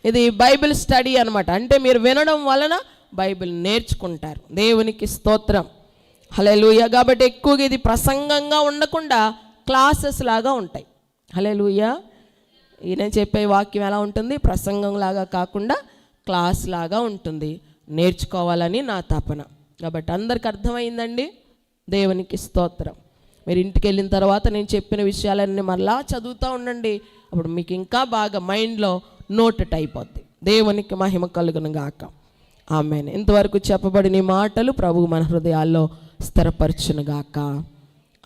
ఇది బైబిల్ స్టడీ అనమాట. అంటే మీరు వినడం వలన బైబిల్ నేర్చుకుంటారు. దేవునికి స్తోత్రం. హల్లెలూయా. కాబట్టి ఎక్కువగా ఇది ప్రసంగంగా ఉండకుండా క్లాసెస్ లాగా ఉంటాయి. హల్లెలూయా. ఈయన చెప్పే వాక్యం ఎలా ఉంటుంది? ప్రసంగం లాగా కాకుండా క్లాస్ లాగా ఉంటుంది. నేర్చుకోవాలని నా తపన. కాబట్టి అందరికి అర్థమైందండి. దేవునికి స్తోత్రం. మీరు ఇంటికి వెళ్ళిన తర్వాత నేను చెప్పిన విషయాలన్నీ మరలా చదువుతూ ఉండండి. అప్పుడు మీకు ఇంకా బాగా మైండ్లో నోటెట్ అయిపోద్ది. దేవునికి మహిమ కలుగును గాక. ఆమేన్. ఇంతవరకు చెప్పబడిన మాటలు ప్రభు మన హృదయాల్లో స్థిరపరచును గాక.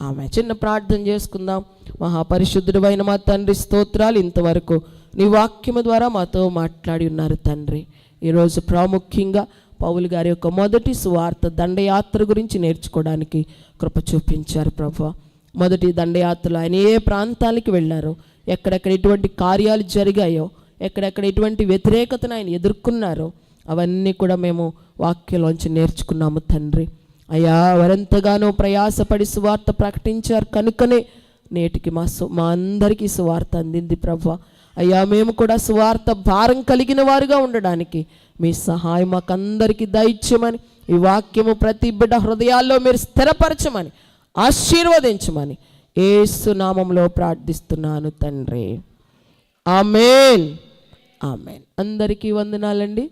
ఆమె చిన్న ప్రార్థన చేసుకుందాం. మహాపరిశుద్ధుడైన మా తండ్రి స్తోత్రాలు. ఇంతవరకు నీ వాక్యము ద్వారా మాతో మాట్లాడి ఉన్నారు తండ్రి. ఈరోజు ప్రాముఖ్యంగా పౌలు గారి యొక్క మొదటి సువార్త దండయాత్ర గురించి నేర్చుకోవడానికి కృప చూపించారు ప్రభువా. మొదటి దండయాత్రలో ఆయన ఏ ప్రాంతాలకి వెళ్ళారో, ఎక్కడెక్కడ ఎటువంటి కార్యాలు జరిగాయో, ఎక్కడెక్కడ ఎటువంటి వ్యతిరేకతను ఆయన ఎదుర్కొన్నారో అవన్నీ కూడా మేము వాక్యంలోంచి నేర్చుకున్నాము తండ్రి. అయ్యా, వారెంతగానో ప్రయాసపడి సువార్త ప్రకటించారు కనుకనే నేటికి మా అందరికీ సువార్త అందింది ప్రభువా. అయ్యా, మేము కూడా సువార్త భారం కలిగిన వారుగా ఉండడానికి మీ సహాయం మాకందరికీ దయచేయమని, ఈ వాక్యము ప్రతి బిడ్డ హృదయాల్లో మీరు స్థిరపరచమని, ఆశీర్వదించమని యేసు నామములో ప్రార్థిస్తున్నాను తండ్రి. ఆమేన్. ఆమేన్. అందరికీ వందనాలండి.